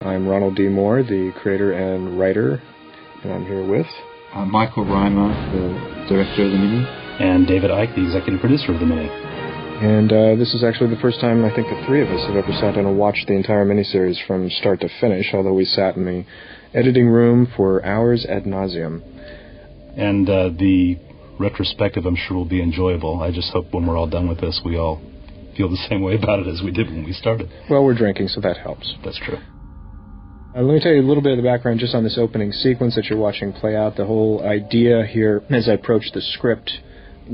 I'm Ronald D. Moore, the creator and writer, and I'm here with... Michael Reimer, the director of the Mini. And David Icke, the executive producer of the Mini. And this is actually the first time I think the three of us have ever sat down and watched the entire miniseries from start to finish, although we sat in the editing room for hours ad nauseum. And the retrospective, I'm sure, will be enjoyable. I just hope when we're all done with this, we all feel the same way about it as we did when we started. Well, we're drinking, so that helps. That's true. Let me tell you a little bit of the background just on this opening sequence that you're watching play out. The whole idea here, as I approached the script,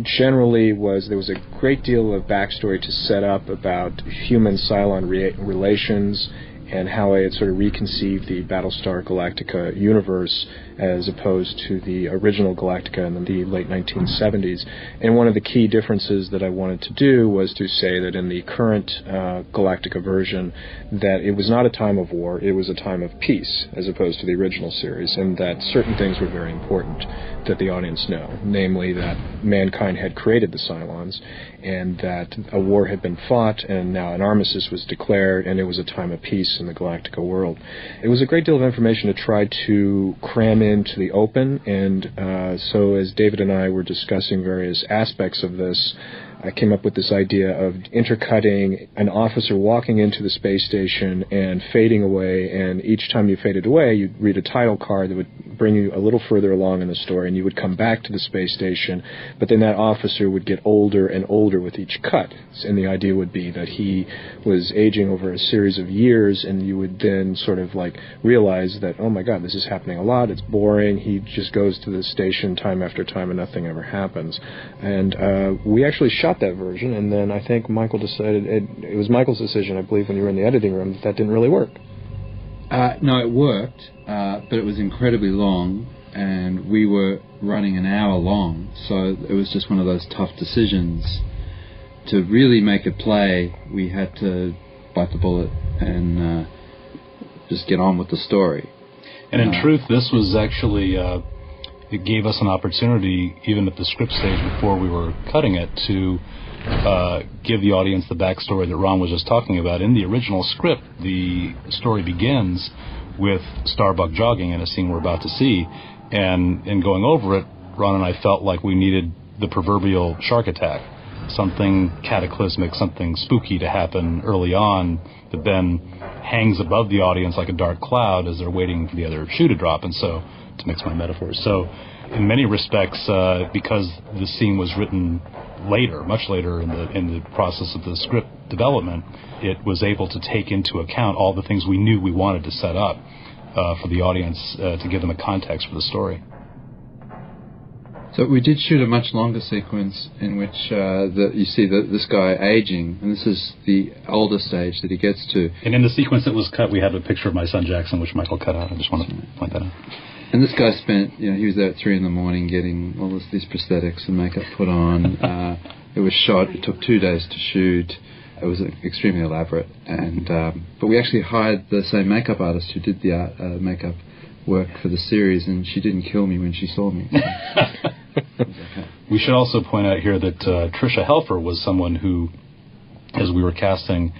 generally was there was a great deal of backstory to set up about human-Cylon relations and how I had sort of reconceived the Battlestar Galactica universe as opposed to the original Galactica in the late 1970s. And one of the key differences that I wanted to do was to say that in the current Galactica version, that it was not a time of war, it was a time of peace, as opposed to the original series, and that certain things were very important that the audience know, namely that mankind had created the Cylons, and that a war had been fought, and now an armistice was declared, and it was a time of peace in the Galactica world. It was a great deal of information to try to cram into the open, and so as David and I were discussing various aspects of this, I came up with this idea of intercutting an officer walking into the space station and fading away, and each time you faded away, you'd read a title card that would bring you a little further along in the story, and you would come back to the space station, but then that officer would get older and older with each cut, and the idea would be that he was aging over a series of years, and you would then sort of like realize that, oh my god, this is happening a lot, it's boring, he just goes to the station time after time and nothing ever happens. And we actually shot that version, and then I think Michael decided, it was Michael's decision, I believe, when you were in the editing room, that didn't really work. No, it worked, but it was incredibly long, and we were running an hour long, so it was just one of those tough decisions. To really make it play, we had to bite the bullet and just get on with the story. And in truth, this was actually... it gave us an opportunity, even at the script stage before we were cutting it, to give the audience the backstory that Ron was just talking about. In the original script, the story begins with Starbuck jogging in a scene we're about to see, and in going over it, Ron and I felt like we needed the proverbial shark attack, something cataclysmic, something spooky to happen early on that then hangs above the audience like a dark cloud as they're waiting for the other shoe to drop. And so, to mix my metaphors. So, in many respects, because the scene was written later, much later in the process of the script development, it was able to take into account all the things we knew we wanted to set up for the audience to give them a context for the story. So we did shoot a much longer sequence in which you see this guy aging, and this is the older stage that he gets to. And in the sequence that was cut, we have a picture of my son Jackson, which Michael cut out. I just want to point that out. And this guy spent, he was there at 3 a.m. getting all these prosthetics and makeup put on. It was shot. It took 2 days to shoot. It was extremely elaborate. And but we actually hired the same makeup artist who did the makeup work for the series, and she didn't kill me when she saw me. We should also point out here that Tricia Helfer was someone who, as we were casting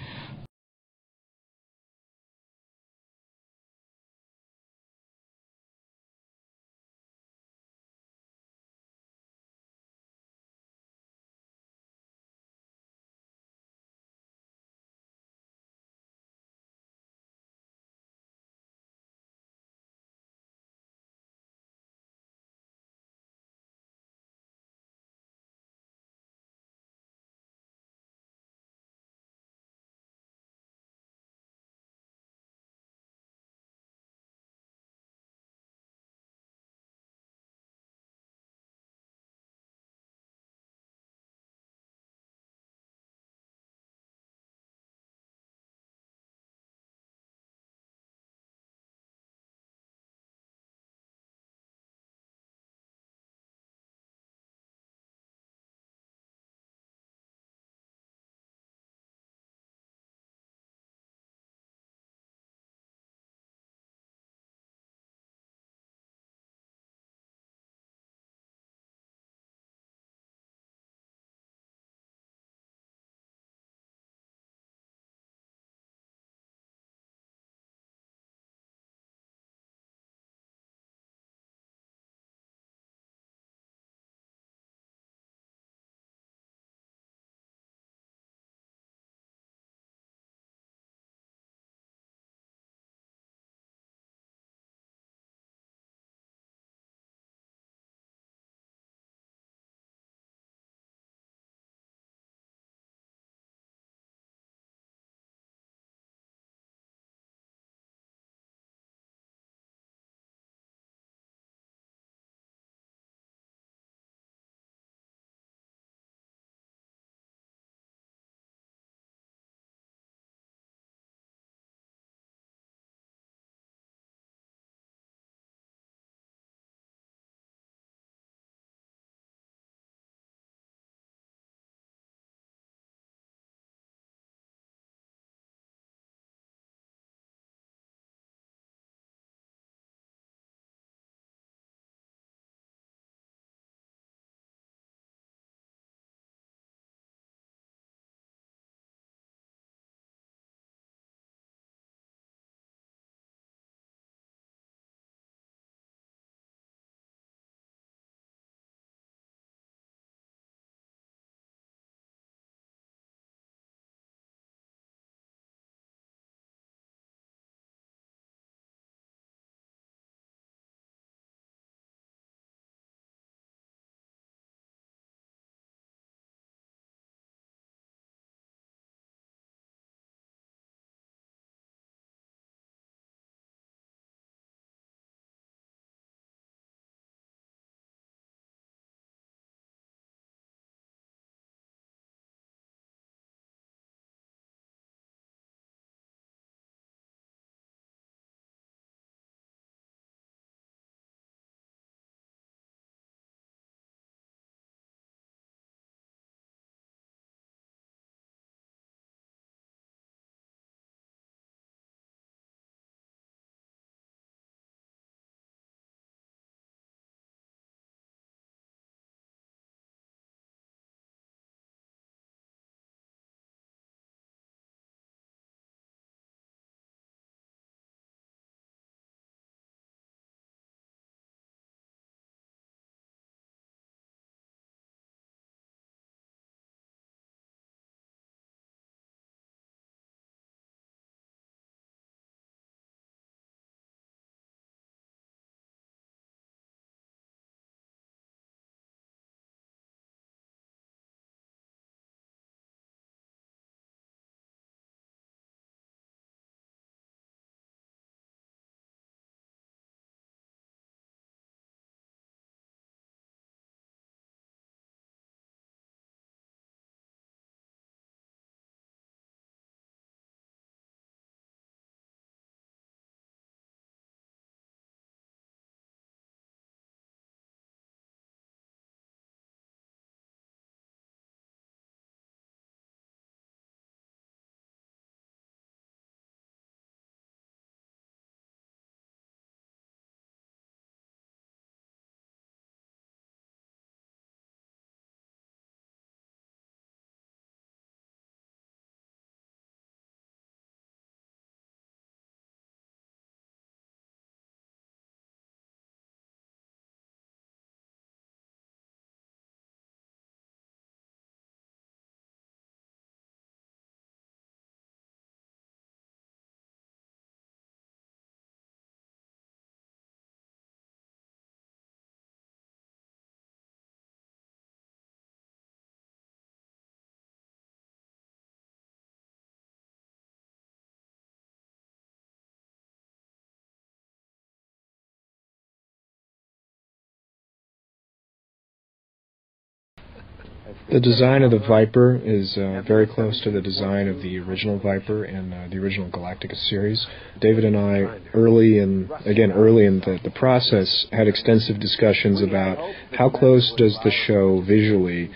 The design of the Viper is very close to the design of the original Viper in the original Galactica series. David and I, early in the process, had extensive discussions about how close does the show visually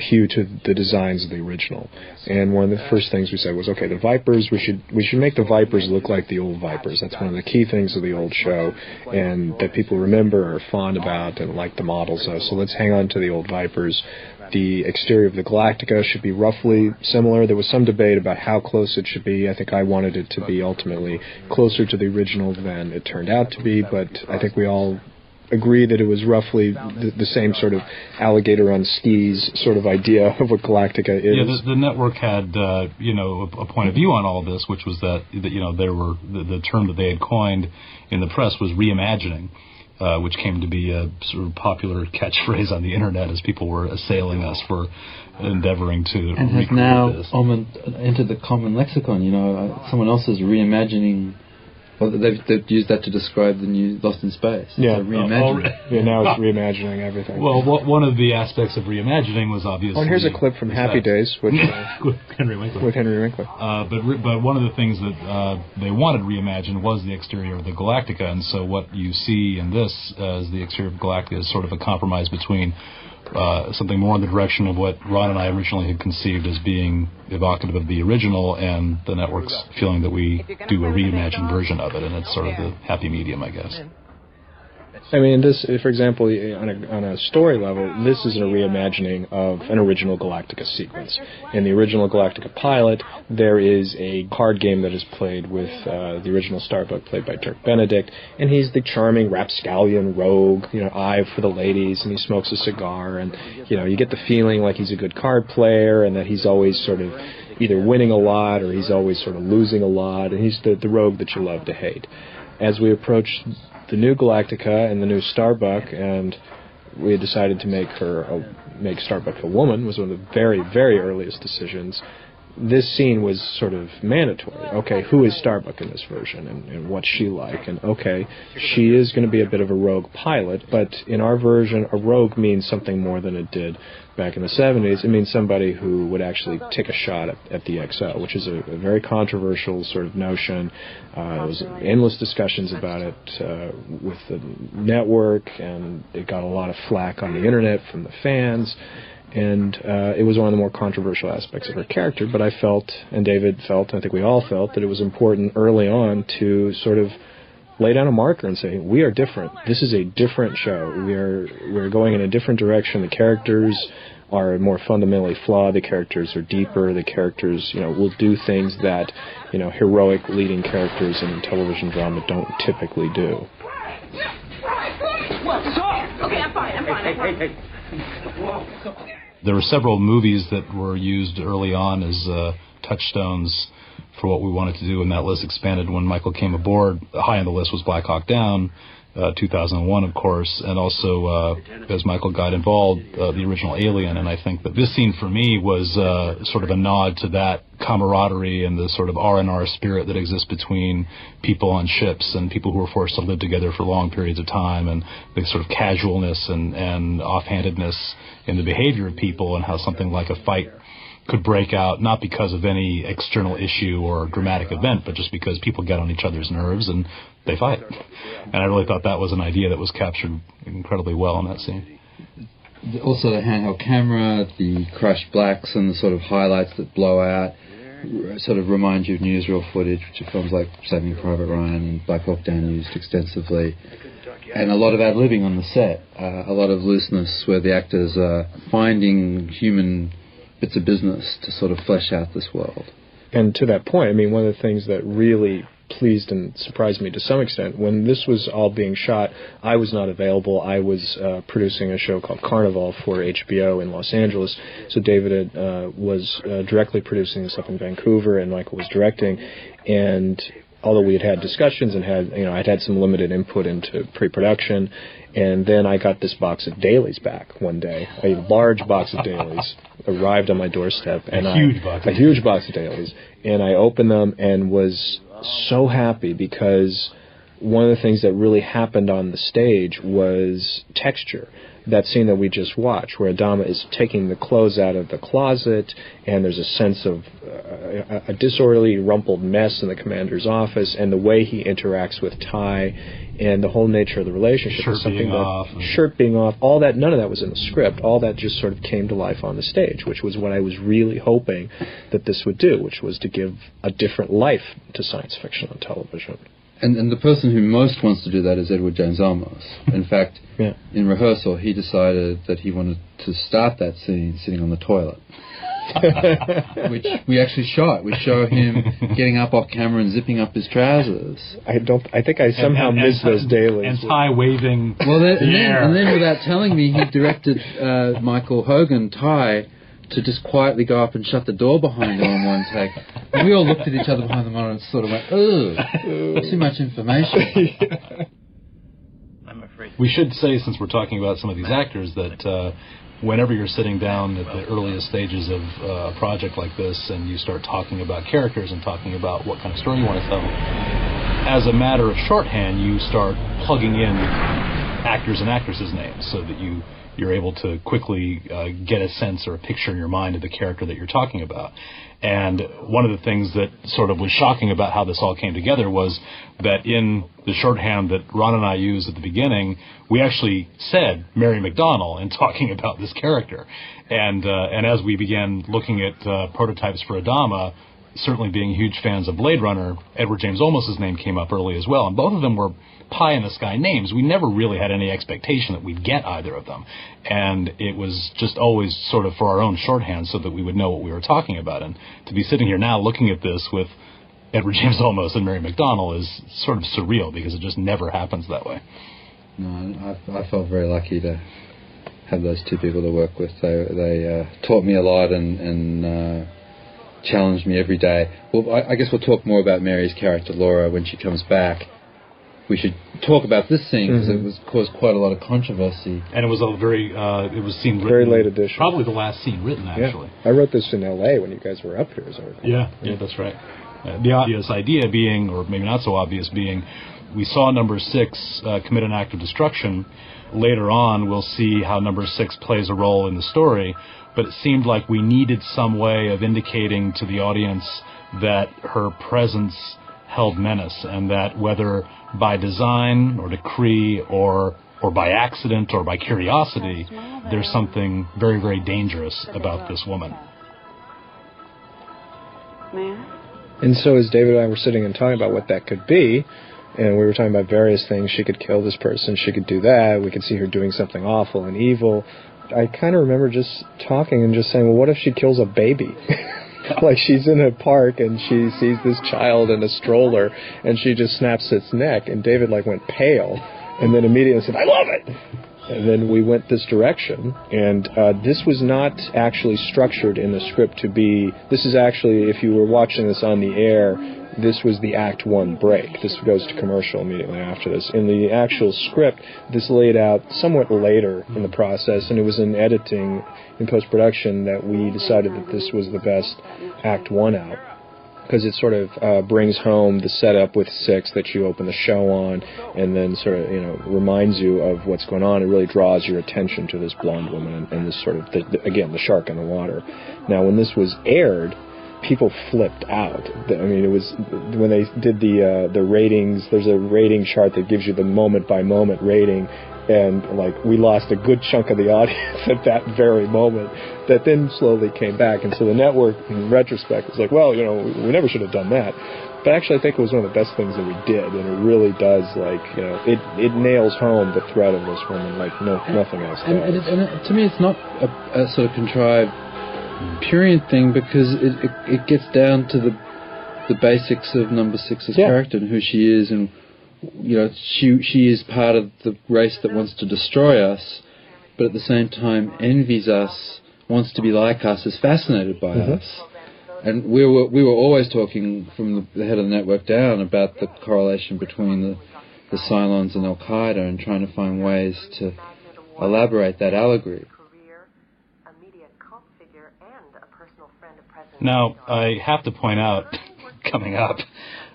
hew to the designs of the original. And one of the first things we said was, okay, the Vipers, we should make the Vipers look like the old Vipers. That's one of the key things of the old show, and that people remember, are fond about, and like the models of. So let's hang on to the old Vipers. The exterior of the Galactica should be roughly similar. There was some debate about how close it should be. I think I wanted it to be ultimately closer to the original than it turned out to be, but I think we all agree that it was roughly the same sort of alligator on skis sort of idea of what Galactica is. Yeah, the network had a point of view on all this, which was that there were the term that they had coined in the press was reimagining, which came to be a sort of popular catchphrase on the internet as people were assailing us for endeavoring to and has recreate now this. entered the common lexicon. Someone else is reimagining. Well, they've used that to describe the new Lost in Space. Yeah, reimagining. Yeah, now it's reimagining everything. Well, one of the aspects of reimagining was obviously. Oh, and here's a clip from Happy Days with Henry Winkler. With Henry Winkler. But one of the things that they wanted reimagined was the exterior of the Galactica, and so what you see in this as the exterior of Galactica is sort of a compromise between something more in the direction of what Ron and I originally had conceived as being evocative of the original, and the network's feeling that we do a reimagined version of it, and it's sort of the happy medium, I guess. I mean, this, for example, on a story level, this is a reimagining of an original Galactica sequence. In the original Galactica pilot, there is a card game that is played with the original Starbuck, played by Dirk Benedict, and he's the charming rapscallion rogue, eye for the ladies, and he smokes a cigar, and you get the feeling like he's a good card player, and that he's always sort of either winning a lot or he's always sort of losing a lot, and he's the rogue that you love to hate. As we approach the new Galactica and the new Starbuck, and we had decided to make Starbuck a woman, was one of the very, very earliest decisions. This scene was sort of mandatory. Okay, who is Starbuck in this version, and what's she like? And okay, she is going to be a bit of a rogue pilot, but in our version, a rogue means something more than it did back in the 70s. It means somebody who would actually take a shot at the XO, which is a very controversial sort of notion. There was endless discussions about it with the network, and it got a lot of flack on the internet from the fans. And it was one of the more controversial aspects of her character, but I felt, and David felt, and I think we all felt, that it was important early on to sort of lay down a marker and say, we are different. This is a different show. We're going in a different direction. The characters are more fundamentally flawed. The characters are deeper. The characters, will do things that, heroic leading characters in television drama don't typically do. Okay, I'm fine. Hey. There were several movies that were used early on as touchstones for what we wanted to do, and that list expanded when Michael came aboard. High on the list was Black Hawk Down, 2001, of course, and also, as Michael got involved, the original Alien. And I think that this scene for me was sort of a nod to that camaraderie and the sort of R&R spirit that exists between people on ships and people who are forced to live together for long periods of time, and the sort of casualness and offhandedness in the behavior of people, and how something like a fight could break out, not because of any external issue or dramatic event, but just because people get on each other's nerves and they fight. And I really thought that was an idea that was captured incredibly well in that scene. Also the handheld camera, the crushed blacks and the sort of highlights that blow out sort of remind you of newsreel footage, which are films like Saving Private Ryan and Black Hawk Down used extensively. And a lot of ad-libbing on the set, a lot of looseness where the actors are finding human bits of business to sort of flesh out this world. And to that point, I mean, one of the things that really pleased and surprised me to some extent, when this was all being shot, I was not available. I was producing a show called Carnival for HBO in Los Angeles. So David was directly producing this up in Vancouver, and Michael was directing. And although we had discussions and I'd had some limited input into pre-production, and then I got this box of dailies back one day. A large box of dailies arrived on my doorstep, and a huge box of dailies. And I opened them and was so happy because one of the things that really happened on the stage was texture. That scene that we just watched, where Adama is taking the clothes out of the closet, and there's a sense of a disorderly, rumpled mess in the commander's office, and the way he interacts with Ty, and the whole nature of the relationship. Shirt being off, all that, none of that was in the script. All that just sort of came to life on the stage, which was what I was really hoping that this would do, which was to give a different life to science fiction on television. And the person who most wants to do that is Edward James Olmos. In fact, in rehearsal, he decided that he wanted to start that scene sitting on the toilet, which we actually shot. We show him getting up off camera and zipping up his trousers. I think I somehow missed those dailies. And Ty waving. Well, and then without telling me, he directed Michael Hogan, Ty, to just quietly go up and shut the door behind him on one take. And we all looked at each other behind the monitor and sort of went, ugh, too much information. I'm afraid. We should say, since we're talking about some of these actors, that whenever you're sitting down at the earliest stages of a project like this and you start talking about characters and talking about what kind of story you want to tell, as a matter of shorthand, you start plugging in actors and actresses' names so that you're able to quickly get a sense or a picture in your mind of the character that you're talking about. And one of the things that sort of was shocking about how this all came together was that in the shorthand that Ron and I used at the beginning, we actually said Mary McDonnell in talking about this character. And as we began looking at prototypes for Adama, certainly being huge fans of Blade Runner, Edward James Olmos' name came up early as well. And both of them were pie-in-the-sky names. We never really had any expectation that we'd get either of them. And it was just always sort of for our own shorthand so that we would know what we were talking about. And to be sitting here now looking at this with Edward James Olmos and Mary McDonnell is sort of surreal because it just never happens that way. No, I felt very lucky to have those two people to work with. They taught me a lot and challenged me every day. Well, I guess we'll talk more about Mary's character, Laura, when she comes back. We should talk about this scene because it was caused quite a lot of controversy. And it was a it was seen written, very late edition. Probably the last scene written, actually. Yeah. I wrote this in L.A. when you guys were up here. Yeah, that's right. The obvious idea being, or maybe not so obvious being, we saw number 6 commit an act of destruction. Later on, we'll see how number 6 plays a role in the story, but it seemed like we needed some way of indicating to the audience that her presence held menace, and that whether by design or decree or by accident or by curiosity, there's something very, very dangerous about this woman. And so as David and I were sitting and talking about what that could be, and we were talking about various things, she could kill this person, she could do that, we could see her doing something awful and evil, I kind of remember just talking and just saying, well, what if she kills a baby? Like she's in a park and she sees this child in a stroller and she just snaps its neck, and David went pale and then immediately said, I love it. And then we went this direction, and this was not actually structured in the script to be, this is actually, if you were watching this on the air, this was the Act 1 break. This goes to commercial immediately after this. In the actual script, this laid out somewhat later in the process, and it was in editing, in post-production, that we decided that this was the best Act 1 out, because it sort of brings home the setup with 6 that you open the show on, and then sort of, reminds you of what's going on. It really draws your attention to this blonde woman and this sort of, again, the shark in the water. Now, when this was aired, people flipped out. I mean, it was when they did the ratings. There's a rating chart that gives you the moment-by-moment rating, and we lost a good chunk of the audience at that very moment. That then slowly came back, and so the network, in retrospect, was like, well, we never should have done that. But actually, I think it was one of the best things that we did, and it really does, it nails home the threat of this woman like nothing else does. And to me, it's not a sort of contrived Purian thing, because it gets down to the basics of number 6's character and who she is, and she is part of the race that wants to destroy us, but at the same time envies us, wants to be like us, is fascinated by us. And we were always talking from the head of the network down about the correlation between the Cylons and Al-Qaeda, and trying to find ways to elaborate that allegory. Now, I have to point out, coming up,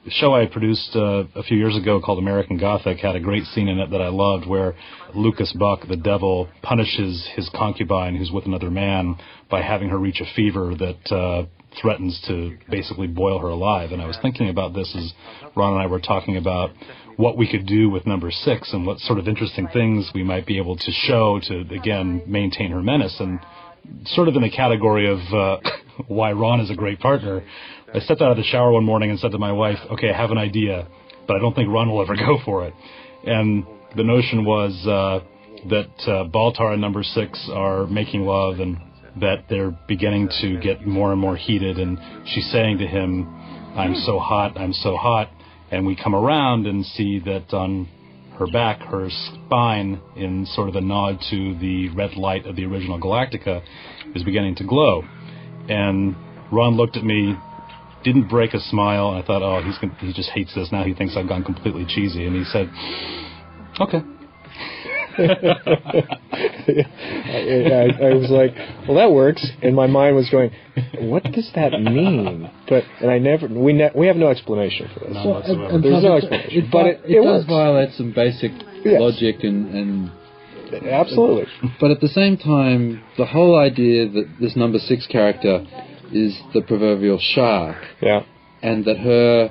show I produced a few years ago called American Gothic had a great scene in it that I loved where Lucas Buck, the devil, punishes his concubine who's with another man by having her reach a fever that threatens to basically boil her alive. And I was thinking about this as Ron and I were talking about what we could do with number 6 and what sort of interesting things we might be able to show to, again, maintain her menace. And sort of in the category of why Ron is a great partner, I stepped out of the shower one morning and said to my wife, okay, I have an idea, but I don't think Ron will ever go for it. And the notion was that Baltar and number 6 are making love and that they're beginning to get more and more heated. And she's saying to him, I'm so hot, I'm so hot. And we come around and see that on her back, her spine, in sort of a nod to the red light of the original Galactica, is beginning to glow. And Ron looked at me, didn't break a smile, and I thought, oh, he just hates this now. He thinks I've gone completely cheesy. And he said, okay. I was like, well, that works, and my mind was going, what does that mean? We have no explanation for this. None whatsoever. There's no explanation, but it does works. violate some basic logic and absolutely. But at the same time, the whole idea that this number 6 character is the proverbial shark, and that her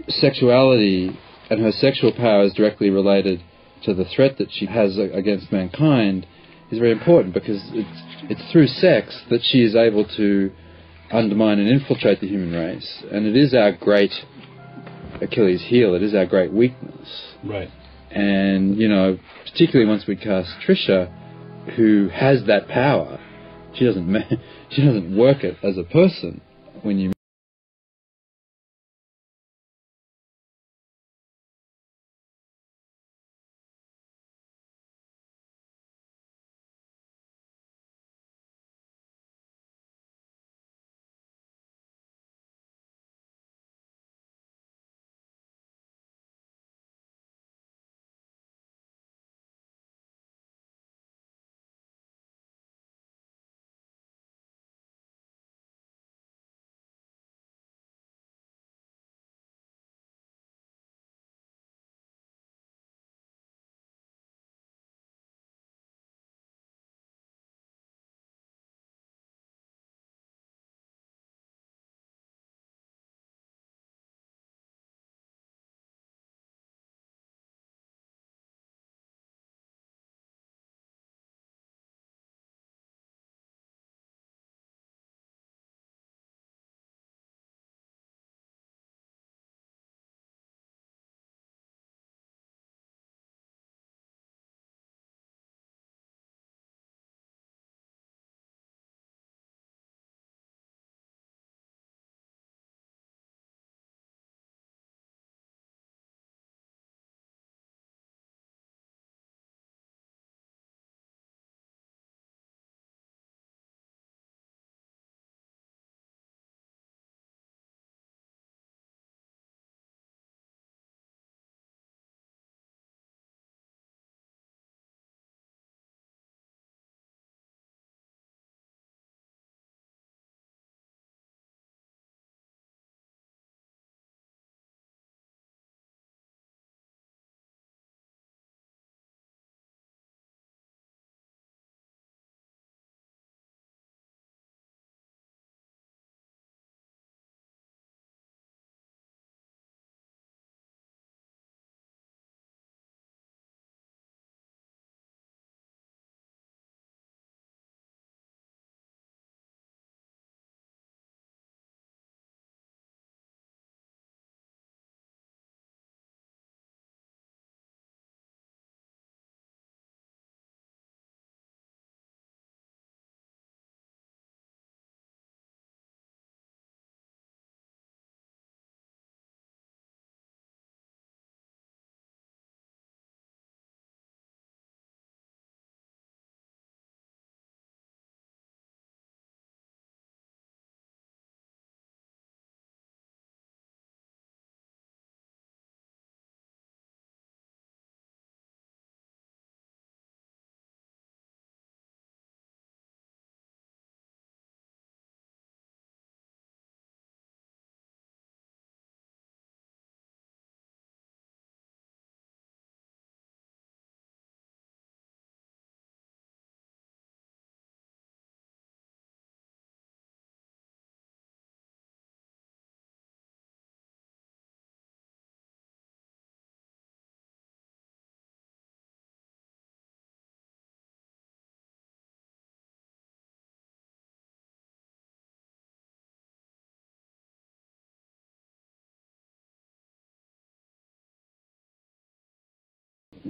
sexuality and her sexual power is directly related to the threat that she has against mankind is very important, because it's through sex that she is able to undermine and infiltrate the human race, and it is our great Achilles heel, it is our great weakness. Right. And, particularly once we cast Trisha, who has that power, she doesn't work it as a person when you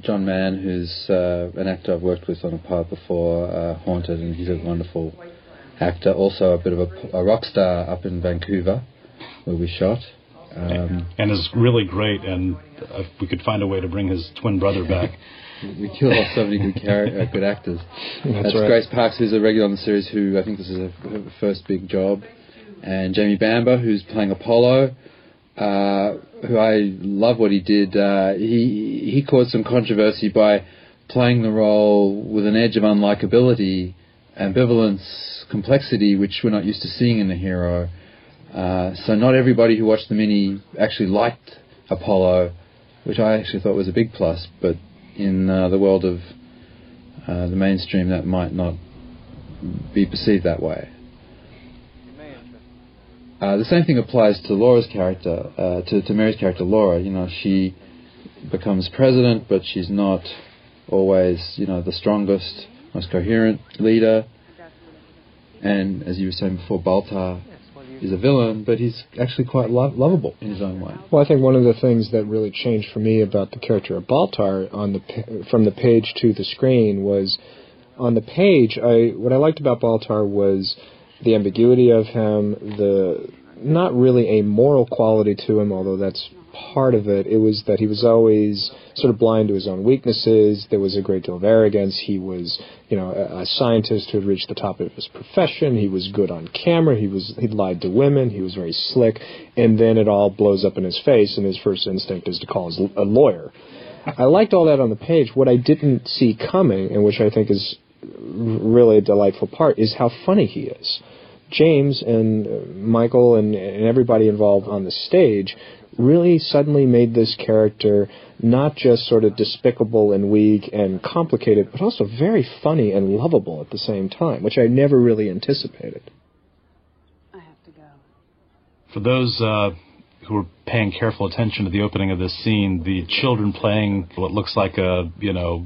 John Mann, who's an actor I've worked with on a part before, Haunted, and he's a wonderful actor. Also a bit of a rock star up in Vancouver, where we shot. And is really great, and if we could find a way to bring his twin brother back. We killed off so many good actors. That's right. Grace Parks, who's a regular on the series, who I think this is her first big job. And Jamie Bamber, who's playing Apollo, who I love what he did. He caused some controversy by playing the role with an edge of unlikability, ambivalence, complexity, which we're not used to seeing in the hero. So not everybody who watched the mini actually liked Apollo, which I actually thought was a big plus, but in the world of the mainstream that might not be perceived that way. The same thing applies to Laura's character, to Mary's character, Laura. You know, she becomes president, but she's not always, the strongest, most coherent leader. And as you were saying before, Baltar is a villain, but he's actually quite lovable in his own way. Well, I think one of the things that really changed for me about the character of Baltar from the page to the screen was, on the page, what I liked about Baltar was the ambiguity of him, not really a moral quality to him, although that's part of it. It was that he was always sort of blind to his own weaknesses. There was a great deal of arrogance. He was, a scientist who had reached the top of his profession. He was good on camera. He'd lied to women. He was very slick. And then it all blows up in his face, and his first instinct is to call a lawyer. I liked all that on the page. What I didn't see coming, and which I think is really a delightful part, is how funny he is. James and Michael and everybody involved on the stage really suddenly made this character not just sort of despicable and weak and complicated, but also very funny and lovable at the same time, which I never really anticipated. I have to go. For those who are paying careful attention to the opening of this scene, the children playing what looks like a,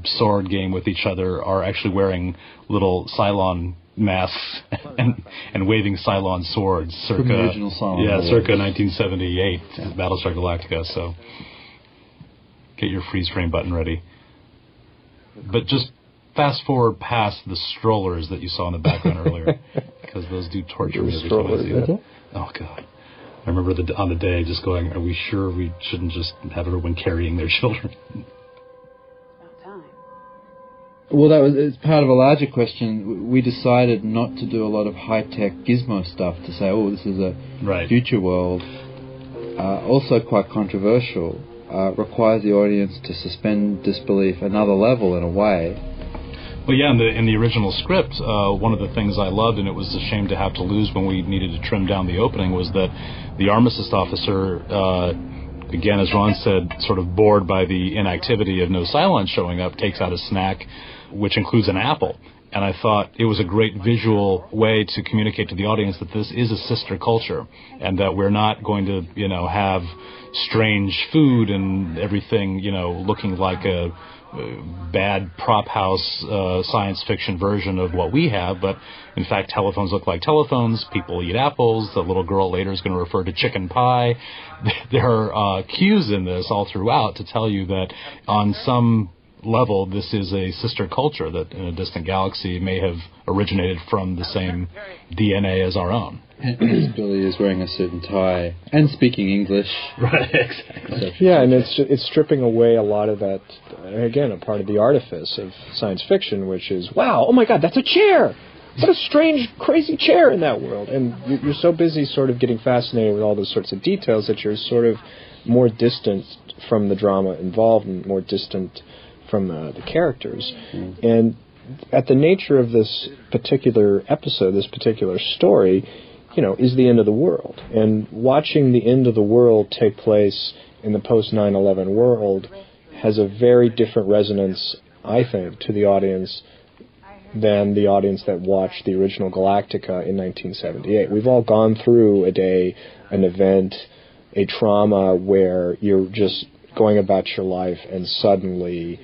sword game with each other are actually wearing little Cylon masks and waving Cylon swords circa From the original Cylon. Yeah, circa 1978, Battlestar Galactica. So get your freeze frame button ready. But just fast forward past the strollers that you saw in the background earlier, because those do torture me every time I see that. Oh God. I remember on the day just going, are we sure we shouldn't just have everyone carrying their children? Well, it's part of a larger question. We decided not to do a lot of high-tech gizmo stuff to say, this is a future world. Also quite controversial. Requires the audience to suspend disbelief another level in a way. Well, yeah, in the original script, one of the things I loved, and it was a shame to have to lose when we needed to trim down the opening, was that the armistice officer, again, as Ron said, sort of bored by the inactivity of no Cylon showing up, takes out a snack, which includes an apple. And I thought it was a great visual way to communicate to the audience that this is a sister culture, and that we're not going to, have strange food and everything, looking like a bad prop house science fiction version of what we have, but in fact telephones look like telephones, people eat apples, the little girl later is going to refer to chicken pie. There are cues in this all throughout to tell you that on some level this is a sister culture that in a distant galaxy may have originated from the same DNA as our own. And Billy is wearing a suit and tie and speaking English. Right, exactly. Yeah, and it's stripping away a lot of that, again, a part of the artifice of science fiction, which is, wow, oh my God, that's a chair! What a strange, crazy chair in that world. And you're so busy sort of getting fascinated with all those sorts of details that you're sort of more distant from the drama involved and more distant from the characters. And at the nature of this particular episode, this particular story, is the end of the world. And watching the end of the world take place in the post 9/11 world has a very different resonance, I think, to the audience than the audience that watched the original Galactica in 1978. We've all gone through a day, an event, a trauma where you're just going about your life and suddenly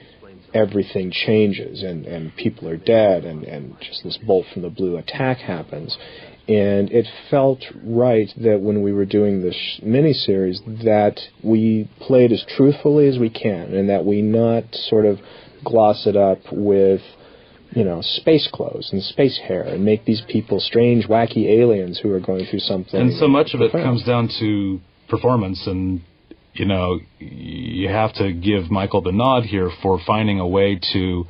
everything changes and people are dead and just this bolt from the blue attack happens. And it felt right that when we were doing this miniseries that we played as truthfully as we can, and that we not sort of gloss it up with, space clothes and space hair and make these people strange, wacky aliens who are going through something. And so much of it comes down to performance, and, you have to give Michael the nod here for finding a way to,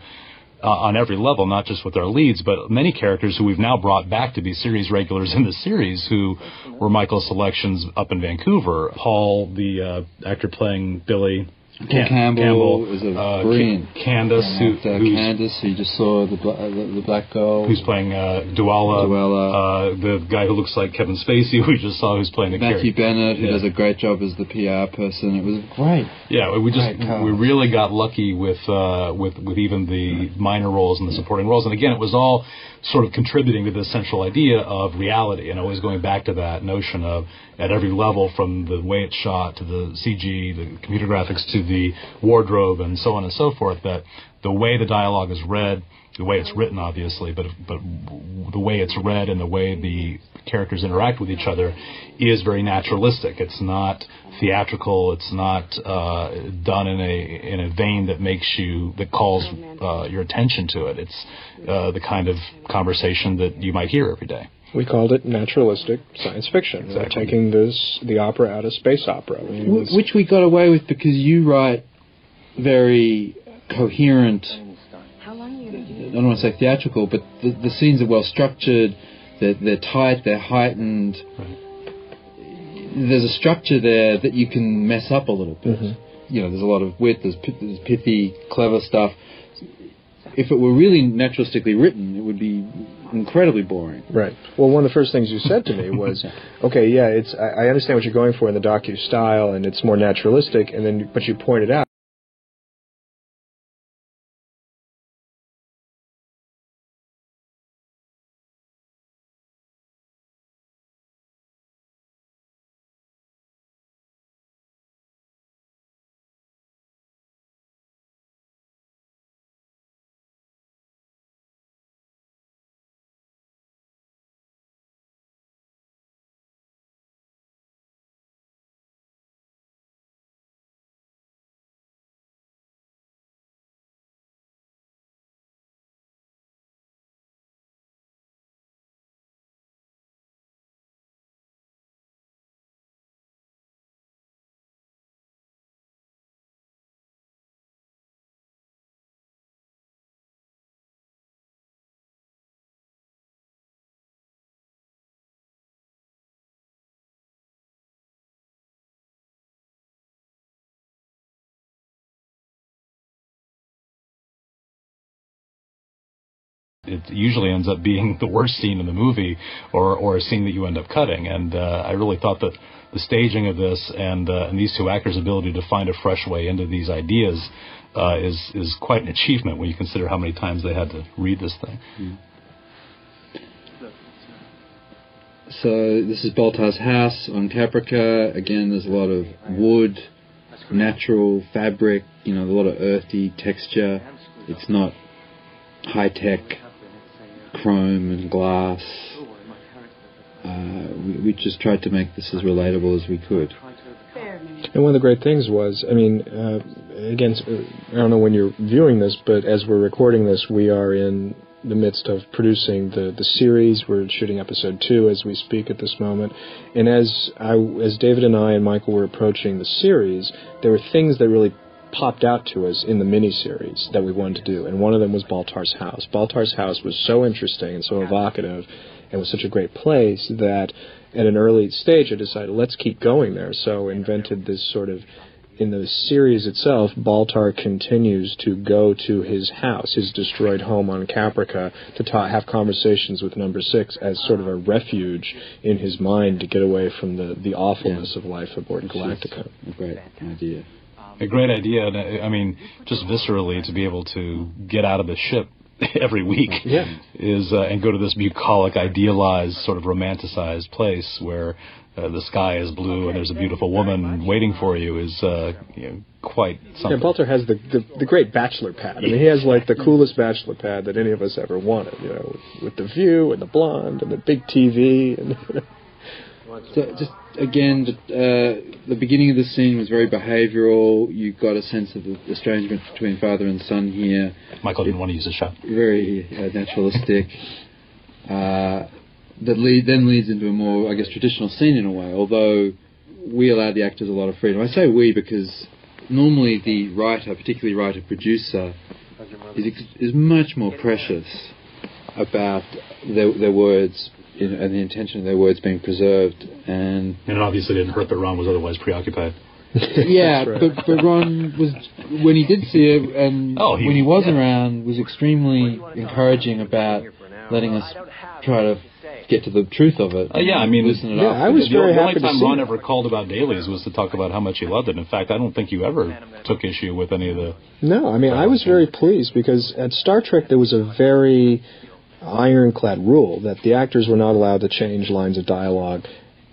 on every level, not just with our leads, but many characters who we've now brought back to be series regulars in the series who were Michael's selections up in Vancouver. Paul, the actor playing Billy, Campbell is a brilliant. Candace, Candace, who you just saw, the black girl. Who's playing Duala. The guy who looks like Kevin Spacey, who we just saw, who's playing the character. Matthew Bennett, who does a great job as the PR person. It was great. Yeah, we really got lucky with even the minor roles and the supporting roles. And again, it was all sort of contributing to this central idea of reality, and always going back to that notion of, at every level, from the way it's shot to the CG, the computer graphics, to the wardrobe, and so on and so forth, that the way the dialogue is read, the way it's written, obviously, but the way it's read and the way the characters interact with each other is very naturalistic. It's not theatrical. It's not done in a vein that calls your attention to it. It's the kind of conversation that you might hear every day. We called it naturalistic science fiction. Exactly. We're taking the opera out of space opera. Which we got away with because you write very coherent, I don't want to say theatrical, but the scenes are well structured, they're tight, they're heightened. Right. There's a structure there that you can mess up a little bit. Mm-hmm. There's a lot of wit, there's pithy, clever stuff. If it were really naturalistically written, it would be incredibly boring. Right. Well, one of the first things you said to me was, okay, yeah, I understand what you're going for in the docu style, and it's more naturalistic, but you pointed out it usually ends up being the worst scene in the movie, or a scene that you end up cutting. And I really thought that the staging of this and these two actors' ability to find a fresh way into these ideas is quite an achievement when you consider how many times they had to read this thing. Mm. So this is Baltar's house on Caprica. Again, there's a lot of wood, natural fabric, a lot of earthy texture. It's not high-tech chrome and glass. We just tried to make this as relatable as we could. And one of the great things was, again, I don't know when you're viewing this, but as we're recording this, we are in the midst of producing the series. We're shooting episode 2 as we speak at this moment. And as David and I and Michael were approaching the series, there were things that really popped out to us in the miniseries that we wanted to do. And one of them was Baltar's house. Baltar's house was so interesting and so evocative and was such a great place that at an early stage I decided, let's keep going there. So invented this sort of, in the series itself, Baltar continues to go to his house, his destroyed home on Caprica, to have conversations with Number 6 as sort of a refuge in his mind to get away from the awfulness of life aboard Galactica. A great idea. A great idea, and just viscerally to be able to get out of the ship every week, Yeah. is and go to this bucolic, idealized, sort of romanticized place where the sky is blue and there's a beautiful woman waiting for you is quite something. Yeah, Baltar has the great bachelor pad. I mean, he has like the coolest bachelor pad that any of us ever wanted, with the view and the blonde and the big TV. And So just again, the beginning of the scene was very behavioural. You got a sense of the estrangement between father and son here. Michael didn't want to use a shot. Very naturalistic. That then leads into a more, I guess, traditional scene in a way, although we allowed the actors a lot of freedom. I say we because normally the writer, particularly writer-producer, is much more precious about their words and the intention of their words being preserved. And it obviously didn't hurt that Ron was otherwise preoccupied. Yeah, right. but Ron was, when he did see it and when he was around, was extremely encouraging about letting us try to get to the truth of it. Loosen it up. I was very happy to see the only time Ron ever called about dailies was to talk about how much he loved it. In fact, I don't think you ever took issue with any of the... No, I mean, I was very pleased because at Star Trek there was a very ironclad rule that the actors were not allowed to change lines of dialogue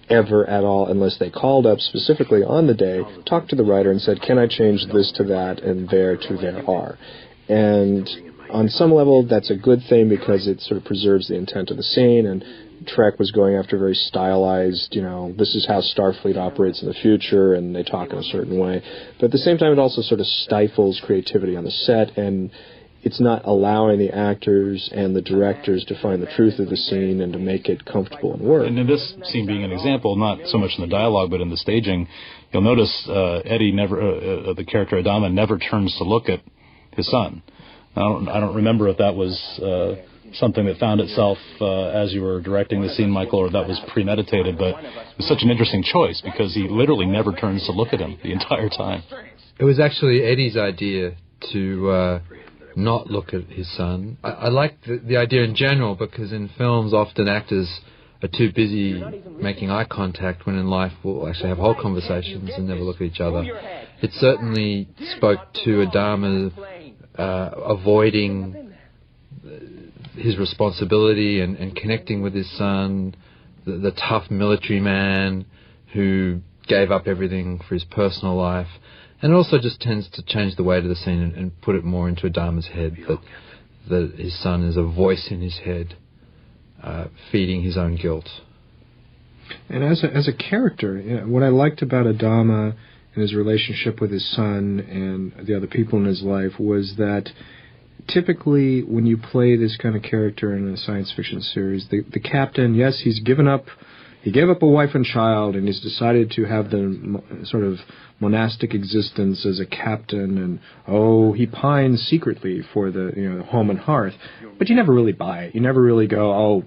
ever at all unless they called up specifically on the day, talked to the writer and said, can I change this to that and there to there are. And on some level that's a good thing because it sort of preserves the intent of the scene, and Trek was going after very stylized, this is how Starfleet operates in the future and they talk in a certain way. But at the same time it also sort of stifles creativity on the set, and it's not allowing the actors and the directors to find the truth of the scene and to make it comfortable and work. And in this scene being an example, not so much in the dialogue, but in the staging, you'll notice Eddie never, the character Adama, never turns to look at his son. I don't remember if that was something that found itself as you were directing the scene, Michael, or that was premeditated, but it was such an interesting choice because he literally never turns to look at him the entire time. It was actually Eddie's idea to not look at his son. I like the idea in general because in films often actors are too busy making eye contact when in life we'll actually have whole conversations and never look at each other. It certainly spoke to Adama avoiding his responsibility and connecting with his son, the tough military man who gave up everything for his personal life. And it also just tends to change the weight of the scene and put it more into Adama's head, that his son is a voice in his head, feeding his own guilt. And as a character, what I liked about Adama and his relationship with his son and the other people in his life was that typically when you play this kind of character in a science fiction series, the captain, yes, he gave up a wife and child, and he's decided to have the sort of monastic existence as a captain, and he pines secretly for the home and hearth, but you never really buy it. You never really go,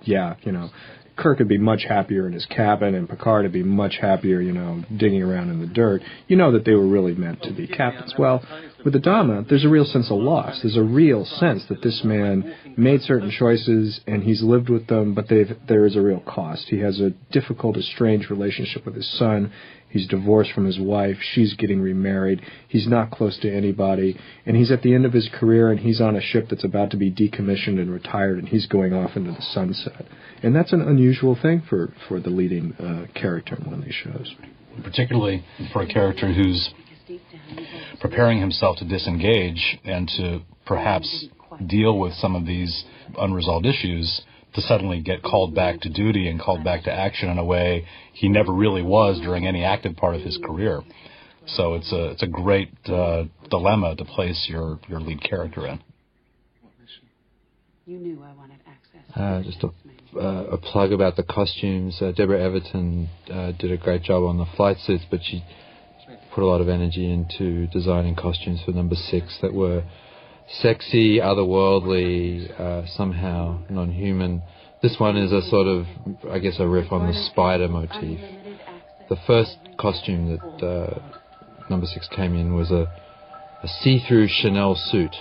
Kirk would be much happier in his cabin, and Picard would be much happier, digging around in the dirt. You know that they were really meant to be captains. Well, with Adama, there's a real sense of loss. There's a real sense that this man made certain choices, and he's lived with them, but there is a real cost. He has a difficult, estranged relationship with his son. He's divorced from his wife. She's getting remarried. He's not close to anybody. And he's at the end of his career, and he's on a ship that's about to be decommissioned and retired, and he's going off into the sunset. And that's an unusual thing for the leading character in one of these shows. Particularly for a character who's preparing himself to disengage and to perhaps deal with some of these unresolved issues, to suddenly get called back to duty and called back to action in a way he never really was during any active part of his career. So it's a great dilemma to place your lead character in. You knew I wanted access. Just a plug about the costumes. Deborah Everton did a great job on the flight suits, but she put a lot of energy into designing costumes for number 6 that were sexy, otherworldly, somehow non-human. This one is a sort of, I guess, a riff on the spider motif. The first costume that number 6 came in was a see-through Chanel suit,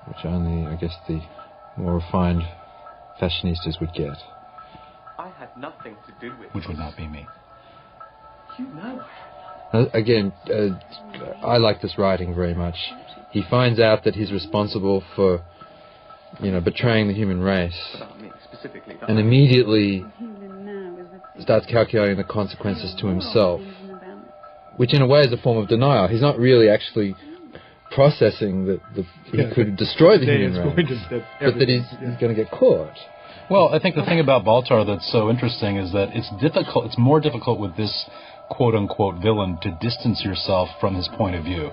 which only, I guess, the more refined fashionistas would get. I had nothing to do with Which would not be me. You know. Again, I like this writing very much. He finds out that he's responsible for betraying the human race, Specifically, and immediately starts calculating the consequences to himself, which in a way is a form of denial. He's not really actually processing that he could destroy the human race, but that he's going to get caught. Well, I think the thing about Baltar that's so interesting is that it's difficult. It's more difficult with this quote-unquote villain to distance yourself from his point of view.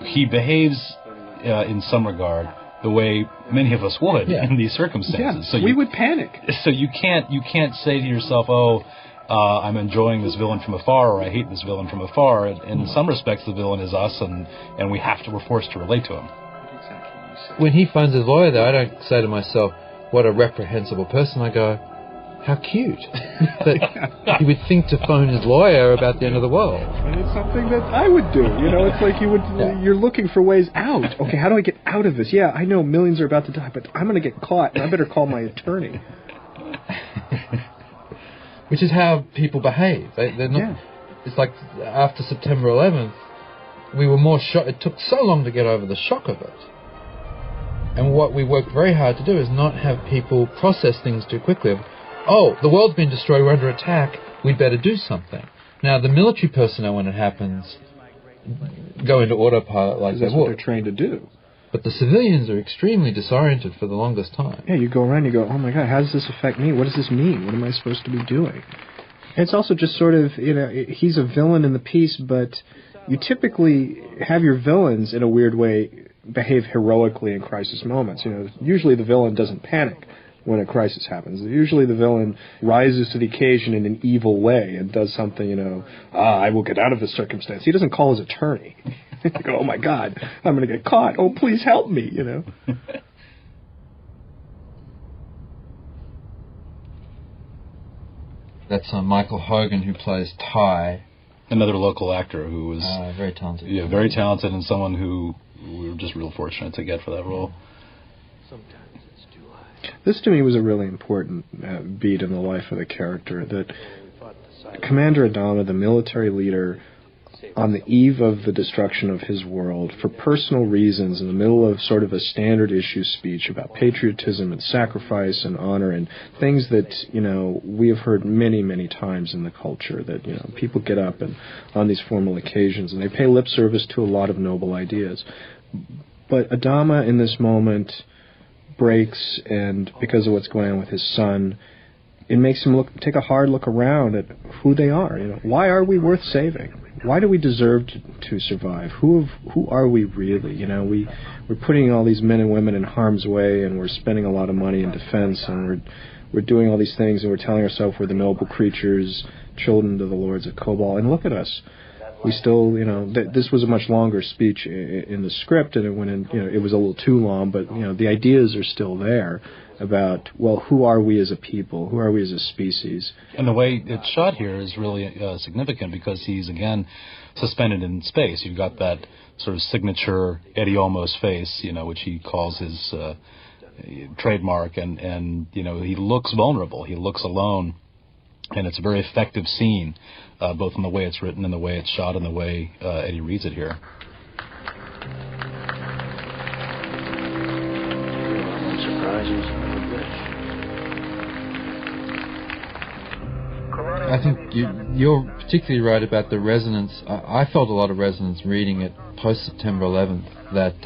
He behaves in some regard the way many of us would in these circumstances. Yeah, we would panic. So you can't say to yourself, "Oh, I'm enjoying this villain from afar," or "I hate this villain from afar." In some respects, the villain is us, and we're forced to relate to him. When he finds his lawyer, though, I don't say to myself, "What a reprehensible person." I go, "How cute that he would think to phone his lawyer about the end of the world." And it's something that I would do. It's like you're looking for ways out. Okay, how do I get out of this? Yeah, I know millions are about to die, but I'm going to get caught, and I better call my attorney. Which is how people behave. They're not. Yeah. It's like after September 11th, we were more shocked. It took so long to get over the shock of it. And what we worked very hard to do is not have people process things too quickly. Oh, the world's been destroyed, we're under attack, we'd better do something. Now, the military personnel, when it happens, go into autopilot like that's what they're trained to do. But the civilians are extremely disoriented for the longest time. Yeah, you go around and you go, oh my God, how does this affect me? What does this mean? What am I supposed to be doing? And it's also just sort of, he's a villain in the piece, but you typically have your villains, in a weird way, behave heroically in crisis moments. Usually the villain doesn't panic when a crisis happens. Usually the villain rises to the occasion in an evil way and does something, I will get out of this circumstance. He doesn't call his attorney. Go, oh my God, I'm going to get caught. Oh, please help me, That's Michael Hogan, who plays Ty. Another local actor who was... very talented. Yeah, very talented, and someone who we were just real fortunate to get for that role. This, to me, was a really important beat in the life of the character, that Commander Adama, the military leader, on the eve of the destruction of his world, for personal reasons, in the middle of sort of a standard issue speech about patriotism and sacrifice and honor and things that, we have heard many, many times in the culture, that, people get up and on these formal occasions and they pay lip service to a lot of noble ideas. But Adama, in this moment, breaks, and because of what's going on with his son, it makes him take a hard look around at who they are. Why are we worth saving? Why do we deserve to survive? Who are we really? We're putting all these men and women in harm's way, and we're spending a lot of money in defense, and we're doing all these things, and we're telling ourselves we're the noble creatures, children to the lords of Kobol. And look at us. We still, this was a much longer speech in the script, and it went in, it was a little too long, but, the ideas are still there about, well, who are we as a people? Who are we as a species? And the way it's shot here is really significant, because he's, again, suspended in space. You've got that sort of signature Eddie Olmos face, which he calls his trademark, and he looks vulnerable. He looks alone. And it's a very effective scene, both in the way it's written and the way it's shot and the way Eddie reads it here. I think you're particularly right about the resonance. I felt a lot of resonance reading it post-September 11th, that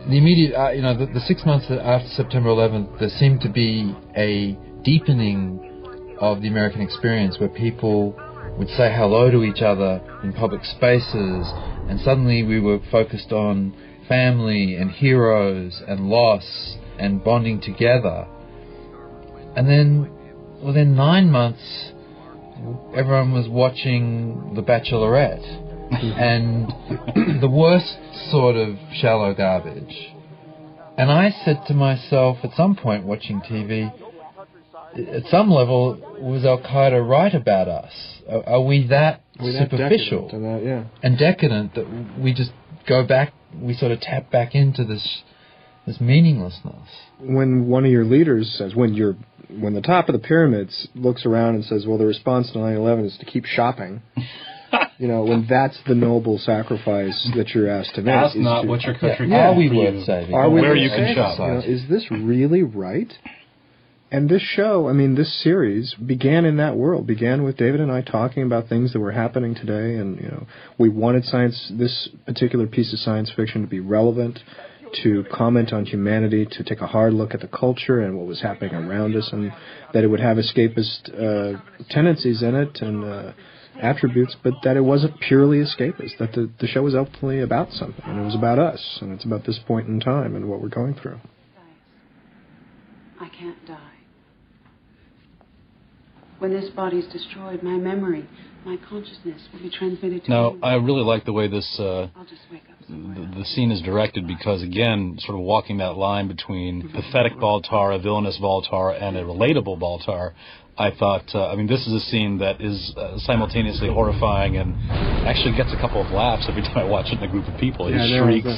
the immediate, the 6 months after September 11th, there seemed to be a deepening of the American experience, where people would say hello to each other in public spaces, and suddenly we were focused on family and heroes and loss and bonding together. And then within 9 months, everyone was watching The Bachelorette and the worst sort of shallow garbage. And I said to myself at some point watching TV, at some level, was Al-Qaeda right about us? Are we that superficial and decadent that we just go back, we sort of tap back into this meaninglessness? When one of your leaders says, when the top of the pyramids looks around and says, well, the response to 9/11 is to keep shopping, when that's the noble sacrifice that you're asked to make. Ask not what your country can Are we for worth you, saving? Are we where worth you can saving? shop. Is this really right? And this show, this series began in that world. Began with David and I talking about things that were happening today, and we wanted this particular piece of science fiction to be relevant, to comment on humanity, to take a hard look at the culture and what was happening around us, and that it would have escapist tendencies in it and attributes, but that it wasn't purely escapist. That the show was ultimately about something, and it was about us, and it's about this point in time and what we're going through. I can't die. When this body's destroyed, my memory, my consciousness will be transmitted to Now, you. I really like the way this I'll just wake up somewhere. the scene is directed because, again, sort of walking that line between pathetic Baltar, a villainous Baltar, and a relatable Baltar, I thought, this is a scene that is simultaneously horrifying and actually gets a couple of laughs every time I watch it in a group of people. He shrieks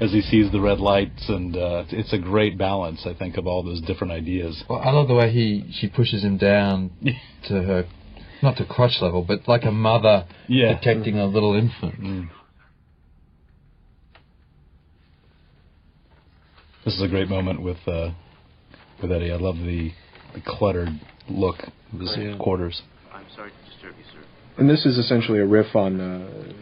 as he sees the red lights, and it's a great balance, I think, of all those different ideas. Well, I love the way she pushes him down to her, not to crotch level, but like a mother protecting a little infant. Mm. This is a great moment with Eddie. I love the cluttered look of his quarters. I'm sorry to disturb you, sir. And this is essentially a riff on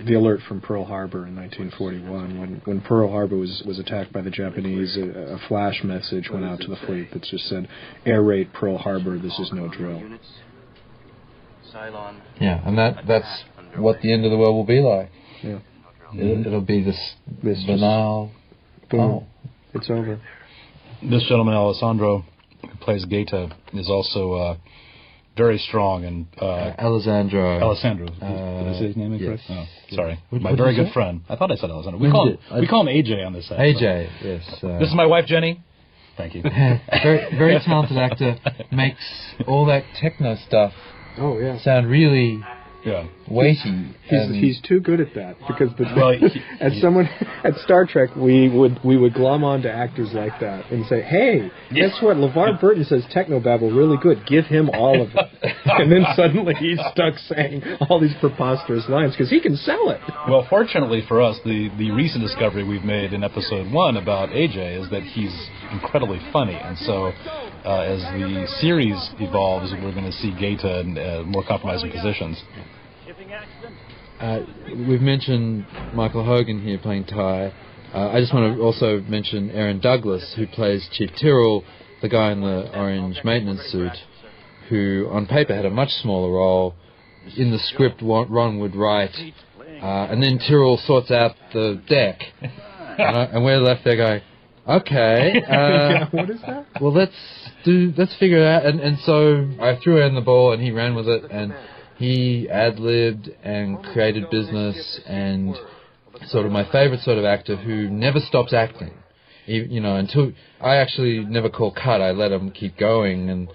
the alert from Pearl Harbor in 1941. When Pearl Harbor was attacked by the Japanese, a flash message went out to the fleet that just said, "Air raid Pearl Harbor, this is no drill." Yeah, and that's what the end of the world will be like. Yeah. It'll be this banal... Boom. It's over. This gentleman, Alessandro, who plays Gaeta, is also very strong and Alessandro. Did I say his name incorrect? Yes. Oh, sorry. What My did very you good say? friend. I thought I said Alessandro. We call him AJ on this side. AJ, yes. This is my wife, Jenny. Thank you. very, very talented actor. Makes all that techno stuff sound really weighty. He's too good at that because as someone at Star Trek, we would glom on to actors like that and say, "Hey, guess what? LeVar Burton says technobabble really good. Give him all of it." And then suddenly he's stuck saying all these preposterous lines because he can sell it. Well, fortunately for us, the recent discovery we've made in episode 1 about AJ is that he's incredibly funny, and so as the series evolves, we're going to see Gaeta in more compromising positions. We've mentioned Michael Hogan here playing Ty. I just want to also mention Aaron Douglas, who plays Chief Tyrrell, the guy in the orange maintenance suit, who on paper had a much smaller role. In the script, Ron would write, and then Tyrrell sorts out the deck, and we're left there going, okay, what is that? Well, let's figure it out. And so I threw in the ball, and he ran with it, and he ad-libbed and created business, and sort of my favourite sort of actor who never stops acting. Until I actually never call cut, I let him keep going. And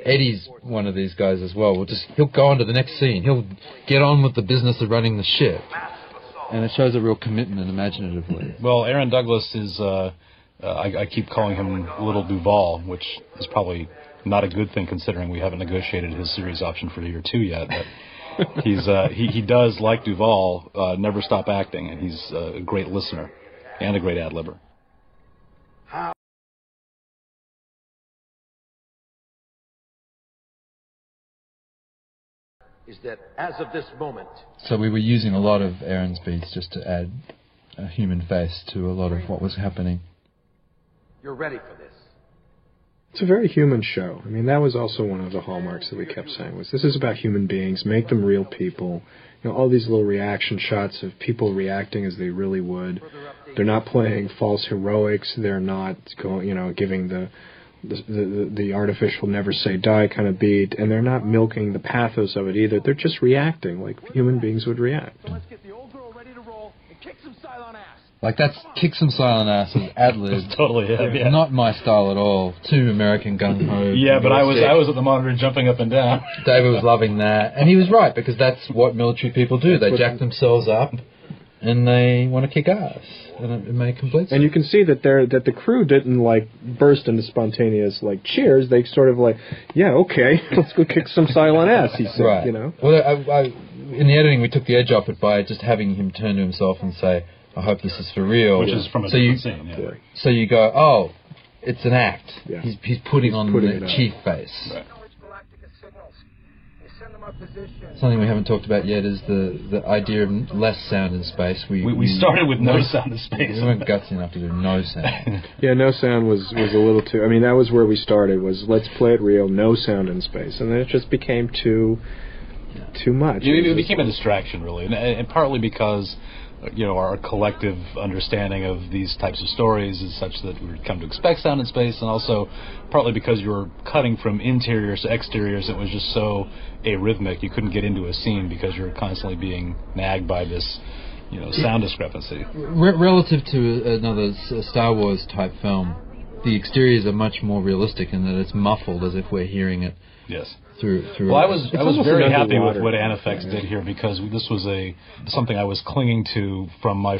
Eddie's one of these guys as well. He'll go on to the next scene. He'll get on with the business of running the ship, and it shows a real commitment imaginatively. Well, Aaron Douglas is, I keep calling him Little Duval, which is probably not a good thing considering we haven't negotiated his series option for year 2 yet. But he does, like Duval, never stop acting, and he's a great listener and a great ad-libber. Is that as of this moment... So we were using a lot of Aaron's beats just to add a human face to a lot of what was happening. You're ready for this. It's a very human show. That was also one of the hallmarks that we kept saying, was this is about human beings, make them real people. All these little reaction shots of people reacting as they really would. They're not playing false heroics. They're not giving the artificial never say die kind of beat, and they're not milking the pathos of it either. They're just reacting like human beings would react. So let's get the old girl ready to roll and kick some silent ass. Like that's kick some silent ass and ad-lib. Totally him, yeah. Not my style at all. Too American gung-ho. Yeah, but I was at the monitor jumping up and down. David was loving that, and he was right, because that's what military people do. They jack themselves up and they want to kick ass, and it made complete sense. And you can see that the crew didn't like burst into spontaneous like cheers. They sort of like, yeah, okay, let's go kick some Cylon ass. He said, right. you know. Well, in the editing, we took the edge off it by just having him turn to himself and say, "I hope this is for real," which is from a different scene. Yeah. So you go, "Oh, it's an act." Yeah. He's putting on the chief face. Right. Something we haven't talked about yet is the idea of less sound in space. We started with no sound in space. We weren't gutsy enough to do no sound. Yeah, no sound was a little too... I mean, that was where we started, was let's play it real, no sound in space. And then it just became too much. It became a distraction, really. And partly because, our collective understanding of these types of stories is such that we come to expect sound in space, and also partly because you were cutting from interiors to exteriors, it was just so arrhythmic, you couldn't get into a scene because you were constantly being nagged by this, sound discrepancy. Relative to another Star Wars type film, the exteriors are much more realistic in that it's muffled as if we're hearing it. Yes. Through I was very happy with what Anifex did here, because this was something I was clinging to from my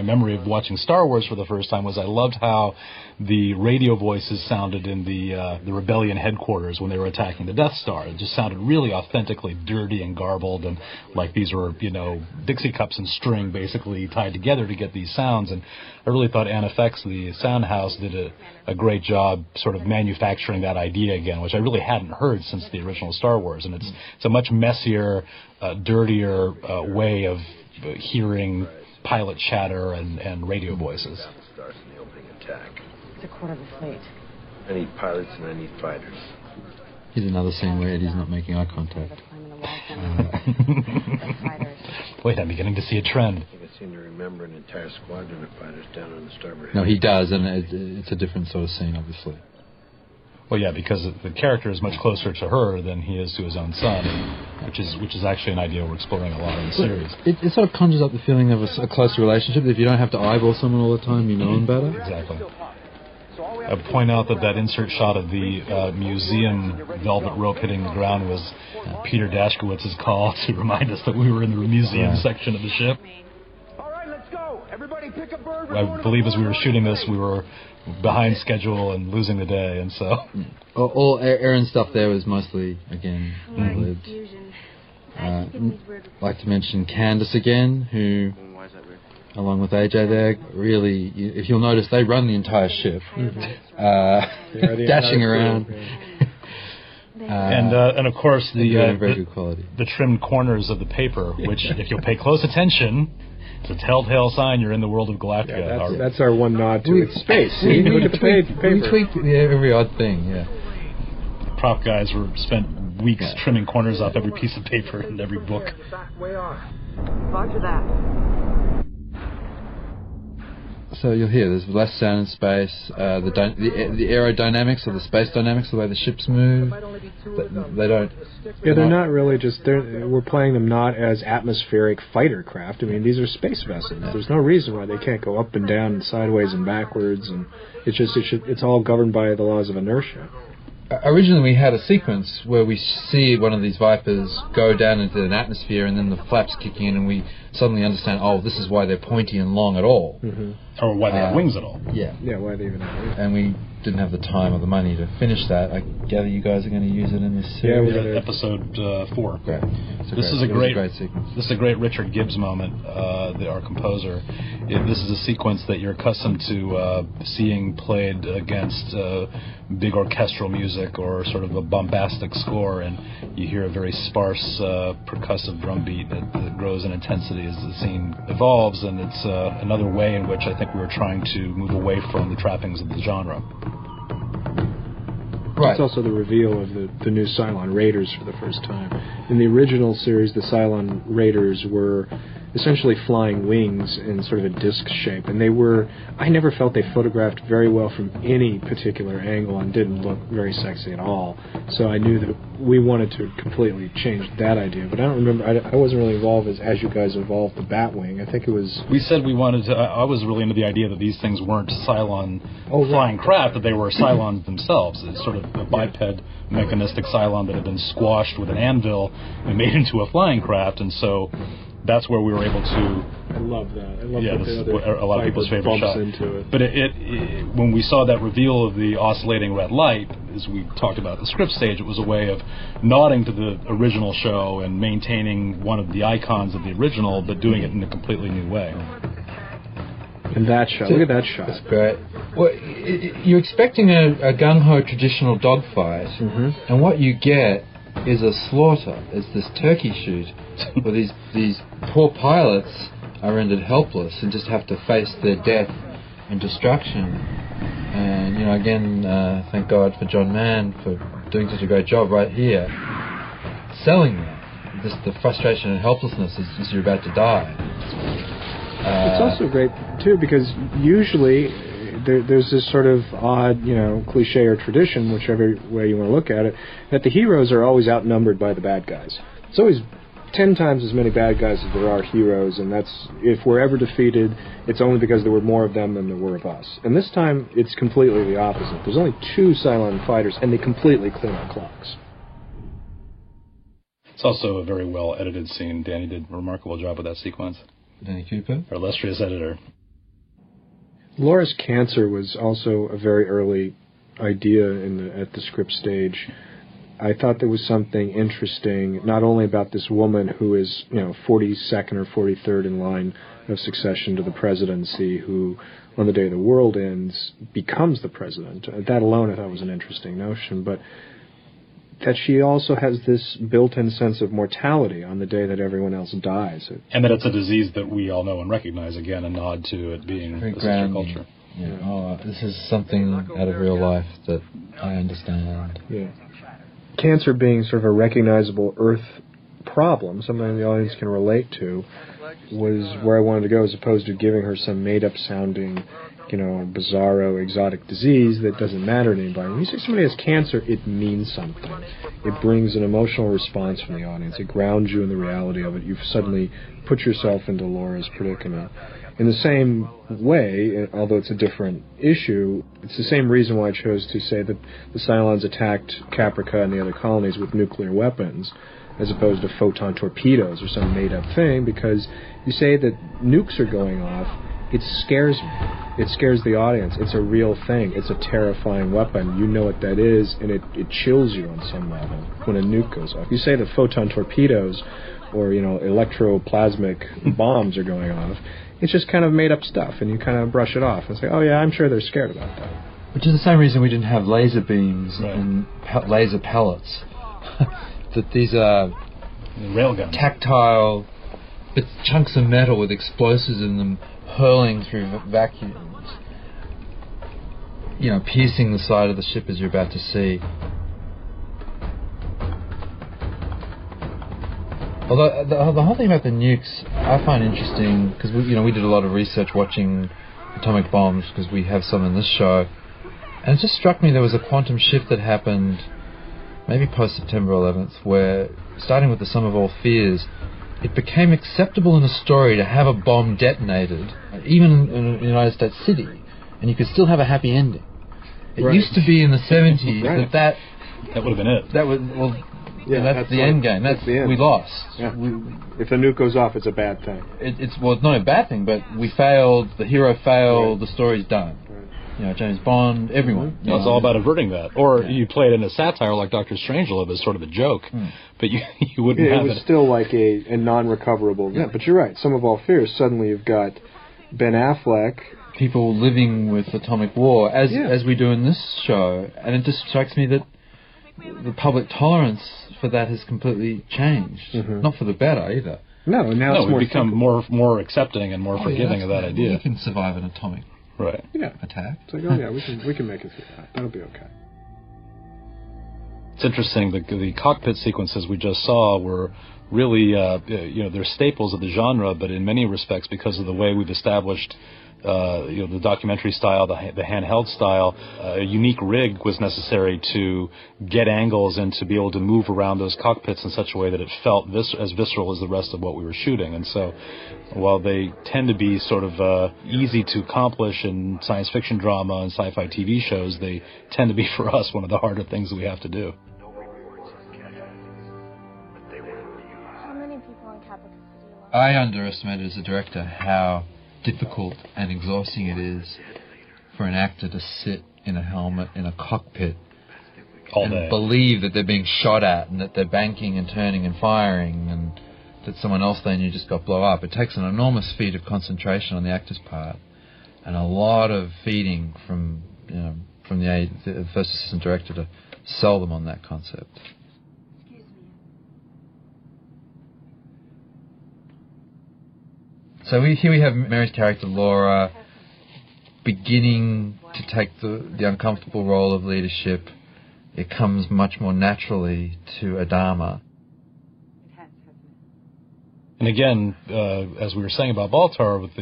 memory of watching Star Wars for the first time. Was I loved how the radio voices sounded in the Rebellion headquarters when they were attacking the Death Star. It just sounded really authentically dirty and garbled, and like these were Dixie cups and string basically tied together to get these sounds. And I really thought Anifex, the sound house, did a great job sort of manufacturing that idea again, which I really hadn't heard since the original Star Wars. And it's a much messier, dirtier way of hearing pilot chatter and radio voices. It's a quarter of the fleet. I need pilots and I need fighters. Here's another scene where Eddie's not making eye contact. Wait, I'm beginning to see a trend. I seem to remember an entire squadron of fighters down on the starboard. No, he does, and it's a different sort of scene, obviously. Well, yeah, because the character is much closer to her than he is to his own son, which is actually an idea we're exploring a lot in the series. It sort of conjures up the feeling of a closer relationship. If you don't have to eyeball someone all the time, you know them better. Exactly. I point out that insert shot of the museum velvet rope hitting the ground was Peter Dashkowitz's call to remind us that we were in the museum section of the ship. All right, let's go. Everybody pick a bird. I believe as we were shooting this, we were behind schedule and losing the day, and so... All Aaron's stuff there was mostly, again, lived. I'd like to mention Candace again, who... along with AJ there, really, if you'll notice, they run the entire ship, dashing around. And of course, very good quality. The trimmed corners of the paper, which, if you'll pay close attention, it's a telltale sign you're in the world of Galactica. Yeah, that's our one nod to its space. Look at the paper. We tweaked every odd thing, The prop guys spent weeks trimming corners off every piece of paper and every book. Roger that. So you'll hear there's less sound in space. The aerodynamics or the space dynamics, the way the ships move, they don't. Yeah, they're not really just. We're playing them not as atmospheric fighter craft. I mean, these are space vessels. There's no reason why they can't go up and down and sideways and backwards, and it's all governed by the laws of inertia. Originally, we had a sequence where we see one of these Vipers go down into an atmosphere, and then the flaps kick in, and we suddenly understand, this is why they're pointy and long at all. Mm-hmm. Or why they have wings at all. Yeah. Yeah, why they even have wings. And we didn't have the time or the money to finish that. I gather you guys are going to use it in this series. Yeah, episode 4. Great. This is a great sequence. This is a great Richard Gibbs moment, our composer. This is a sequence that you're accustomed to seeing played against big orchestral music or sort of a bombastic score, and you hear a very sparse percussive drum beat that grows in intensity as the scene evolves, and it's another way in which I think we were trying to move away from the trappings of the genre. Right. It's also the reveal of the new Cylon Raiders for the first time. In the original series, the Cylon Raiders were essentially flying wings in sort of a disc shape, and I never felt they photographed very well from any particular angle and didn't look very sexy at all. So I knew that we wanted to completely change that idea, but I don't remember, I wasn't really involved as you guys evolved the Batwing. I think it was... We said we wanted to, I was really into the idea that these things weren't Cylon flying craft, that they were Cylons themselves. It's sort of a biped mechanistic Cylon that had been squashed with an anvil and made into a flying craft, and so that's where we were able to. I love that. I love Yeah, that this is the other a lot of people's fighter favorite bumps shot. into it. But it when we saw that reveal of the oscillating red light, as we talked about at the script stage, it was a way of nodding to the original show and maintaining one of the icons of the original, but doing it in a completely new way. And that shot, look at that shot. That's great. Well, you're expecting a gung-ho traditional dogfight, and what you get is a slaughter. It's this turkey shoot where these poor pilots are rendered helpless and just have to face their death and destruction. And, again, thank God for John Mann for doing such a great job right here, selling that. The frustration and helplessness as you're about to die. It's also great, too, because usually there's this sort of odd, cliche or tradition, whichever way you want to look at it, that the heroes are always outnumbered by the bad guys. It's always 10 times as many bad guys as there are heroes, and that's, if we're ever defeated, it's only because there were more of them than there were of us. And this time, it's completely the opposite. There's only 2 Cylon fighters, and they completely clean our clocks. It's also a very well-edited scene. Danny did a remarkable job with that sequence. Danny Cooper? Our illustrious editor. Laura's cancer was also a very early idea at the script stage. I thought there was something interesting, not only about this woman who is, 42nd or 43rd in line of succession to the presidency, who, on the day the world ends, becomes the president. That alone I thought was an interesting notion, but that she also has this built-in sense of mortality on the day that everyone else dies. And that it's a disease that we all know and recognize, again, a nod to it being the sister culture. Yeah. Oh, this is something out of real life that I understand. Yeah. Cancer being sort of a recognizable Earth problem, something the audience can relate to, was where I wanted to go, as opposed to giving her some made-up sounding, bizarro, exotic disease that doesn't matter to anybody. When you say somebody has cancer, it means something. It brings an emotional response from the audience. It grounds you in the reality of it. You've suddenly put yourself into Laura's predicament. In the same way, although it's a different issue, it's the same reason why I chose to say that the Cylons attacked Caprica and the other colonies with nuclear weapons, as opposed to photon torpedoes or some made-up thing, because you say that nukes are going off, it scares me. It scares the audience. It's a real thing. It's a terrifying weapon. You know what that is, and it chills you on some level when a nuke goes off. You say that photon torpedoes or, electroplasmic bombs are going off, it's just kind of made-up stuff, and you kind of brush it off and say, oh, yeah, I'm sure they're scared about that. Which is the same reason we didn't have laser beams and laser pellets. That these are railguns, tactile chunks of metal with explosives in them hurling through vacuums, piercing the side of the ship as you're about to see. Although the whole thing about the nukes I find interesting, because we did a lot of research watching atomic bombs, because we have some in this show, and it just struck me there was a quantum shift that happened maybe post September 11th, where, starting with the Sum of All Fears, it became acceptable in a story to have a bomb detonated, even in a United States city, and you could still have a happy ending. It used to be in the 70s that would have been it. That was, that's the end game. That's the end. We lost. Yeah. If the nuke goes off, it's a bad thing. It's not a bad thing, but we failed, the hero failed, the story's done. James Bond, everyone. It's all about averting that. Or you play it in a satire like Dr. Strangelove as sort of a joke, but you wouldn't have it. It was still like a non-recoverable event. But you're right, Sum of All Fears, suddenly you've got Ben Affleck. People living with atomic war, as we do in this show, and it just strikes me that the public tolerance for that has completely changed. Not for the better, either. No, now it's more we've become more accepting and more forgiving of that idea. You can survive an atomic attack. It's like, we can make it through that. That'll be okay. It's interesting. The cockpit sequences we just saw were really, they're staples of the genre, but in many respects, because of the way we've established, the documentary style, the handheld style, a unique rig was necessary to get angles and to be able to move around those cockpits in such a way that it felt as visceral as the rest of what we were shooting. And so, while they tend to be sort of easy to accomplish in science fiction drama and sci-fi TV shows, they tend to be, for us, one of the harder things that we have to do. How many people in Caprica City I underestimated as a director how difficult and exhausting it is for an actor to sit in a helmet in a cockpit all and day, believe that they're being shot at and that they're banking and turning and firing and that someone else they knew just got blown up. It takes an enormous feat of concentration on the actor's part and a lot of feeding from the first assistant director to sell them on that concept. So here we have Mary's character Laura beginning to take the uncomfortable role of leadership. It comes much more naturally to Adama. And again, as we were saying about Baltar, with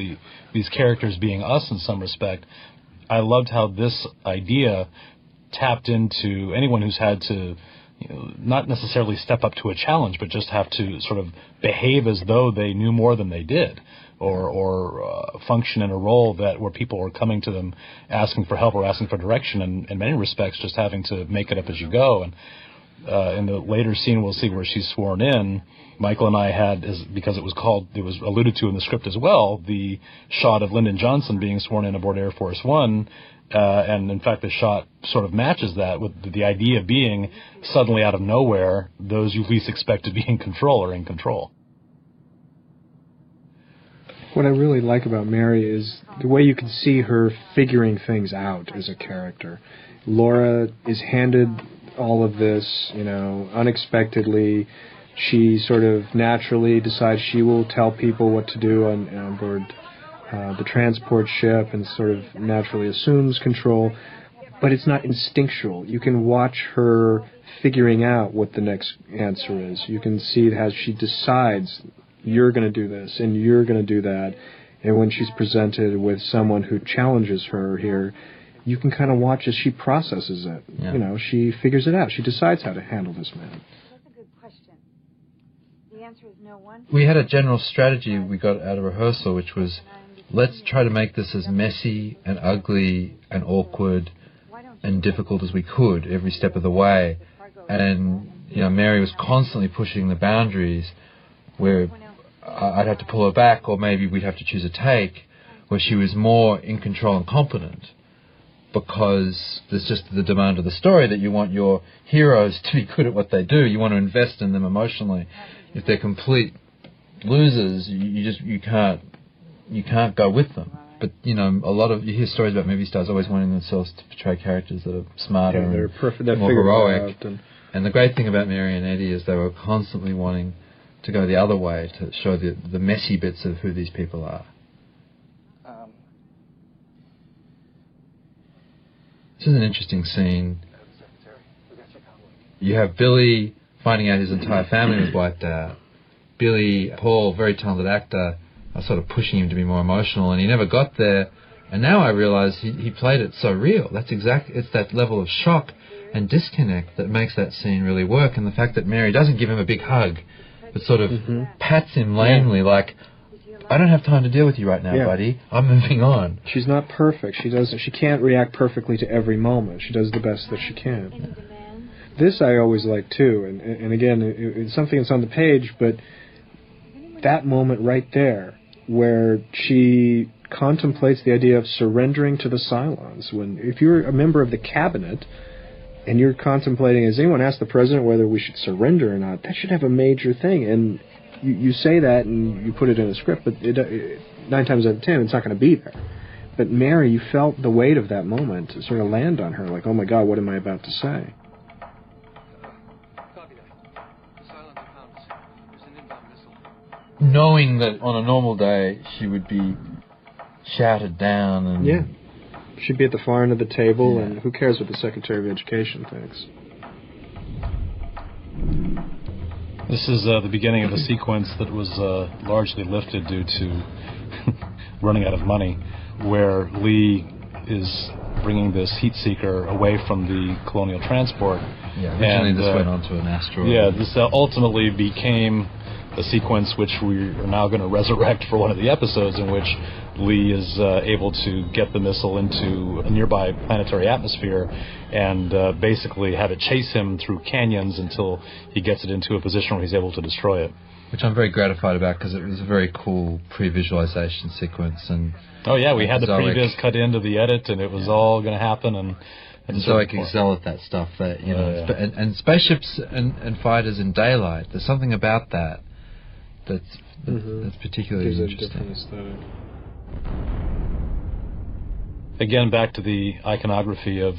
these characters being us in some respect, I loved how this idea tapped into anyone who's had to, not necessarily step up to a challenge, but just have to sort of behave as though they knew more than they did, or function in a role where people were coming to them asking for help or asking for direction, and in many respects just having to make it up as you go. And in the later scene we'll see where she's sworn in, Michael and I had, because it was alluded to in the script as well, the shot of Lyndon Johnson being sworn in aboard Air Force One, and in fact the shot sort of matches that, with the idea being suddenly out of nowhere, those you least expect to be in control are in control. What I really like about Mary is the way you can see her figuring things out as a character. Laura is handed all of this, unexpectedly. She sort of naturally decides she will tell people what to do on board the transport ship and sort of naturally assumes control, but it's not instinctual. You can watch her figuring out what the next answer is. You can see how she decides, you're going to do this and you're going to do that. And when she's presented with someone who challenges her here, you can kind of watch as she processes it. Yeah. She figures it out. She decides how to handle this man. That's a good question. The answer is no one. We had a general strategy we got out of rehearsal, which was, let's try to make this as messy and ugly and awkward and difficult as we could every step of the way. And, Mary was constantly pushing the boundaries where I'd have to pull her back, or maybe we'd have to choose a take where she was more in control and competent, because there's just the demand of the story that you want your heroes to be good at what they do. You want to invest in them emotionally. If they're complete losers, you can't go with them. But you hear stories about movie stars always wanting themselves to portray characters that are smarter and more heroic. And the great thing about Mary and Eddie is they were constantly wanting to go the other way, to show the messy bits of who these people are. This is an interesting scene. You have Billy finding out his entire family was wiped out. Billy, Paul, very talented actor, are sort of pushing him to be more emotional, and he never got there. And now I realise he played it so real. It's that level of shock and disconnect that makes that scene really work. And the fact that Mary doesn't give him a big hug, but sort of pats him lamely, like, I don't have time to deal with you right now, buddy. I'm moving on. She's not perfect. She can't react perfectly to every moment. She does the best that she can. This I always like too, and again, it's something that's on the page, but that moment right there, where she contemplates the idea of surrendering to the Cylons. If you're a member of the cabinet and you're contemplating, has anyone asked the president whether we should surrender or not? That should have a major thing. And you say that and you put it in a script, but 9 times out of 10, it's not going to be there. But Mary, you felt the weight of that moment sort of land on her, like, oh my God, what am I about to say? Knowing that on a normal day she would be shouted down and... She'd be at the far end of the table, and who cares what the Secretary of Education thinks? This is the beginning of a sequence that was largely lifted due to running out of money, where Lee is bringing this heat seeker away from the Colonial Transport. Yeah, originally this went onto an asteroid. Yeah, this ultimately became a sequence which we are now going to resurrect for one of the episodes, in which Lee is able to get the missile into a nearby planetary atmosphere and basically have it chase him through canyons until he gets it into a position where he's able to destroy it. Which I'm very gratified about because it was a very cool pre-visualization sequence. And oh yeah, we had the previs cut into the edit, and it was all going to happen. And Zoic excel at that stuff. That and spaceships and fighters in daylight. There's something about that that's particularly interesting. Again, back to the iconography of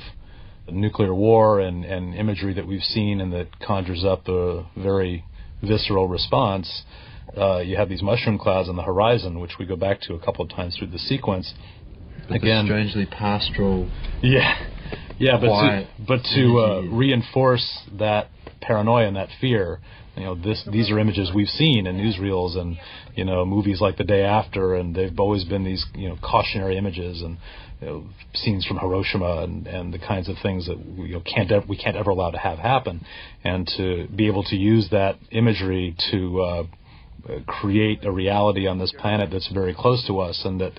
nuclear war and imagery that we've seen and that conjures up a very visceral response. You have these mushroom clouds on the horizon, which we go back to a couple of times through the sequence. But again, strangely pastoral. But to reinforce that paranoia and that fear. These are images we've seen in newsreels and movies like The Day After, and they've always been these cautionary images and scenes from Hiroshima and the kinds of things that we can't ever allow to have happen, and to be able to use that imagery to create a reality on this planet that's very close to us and that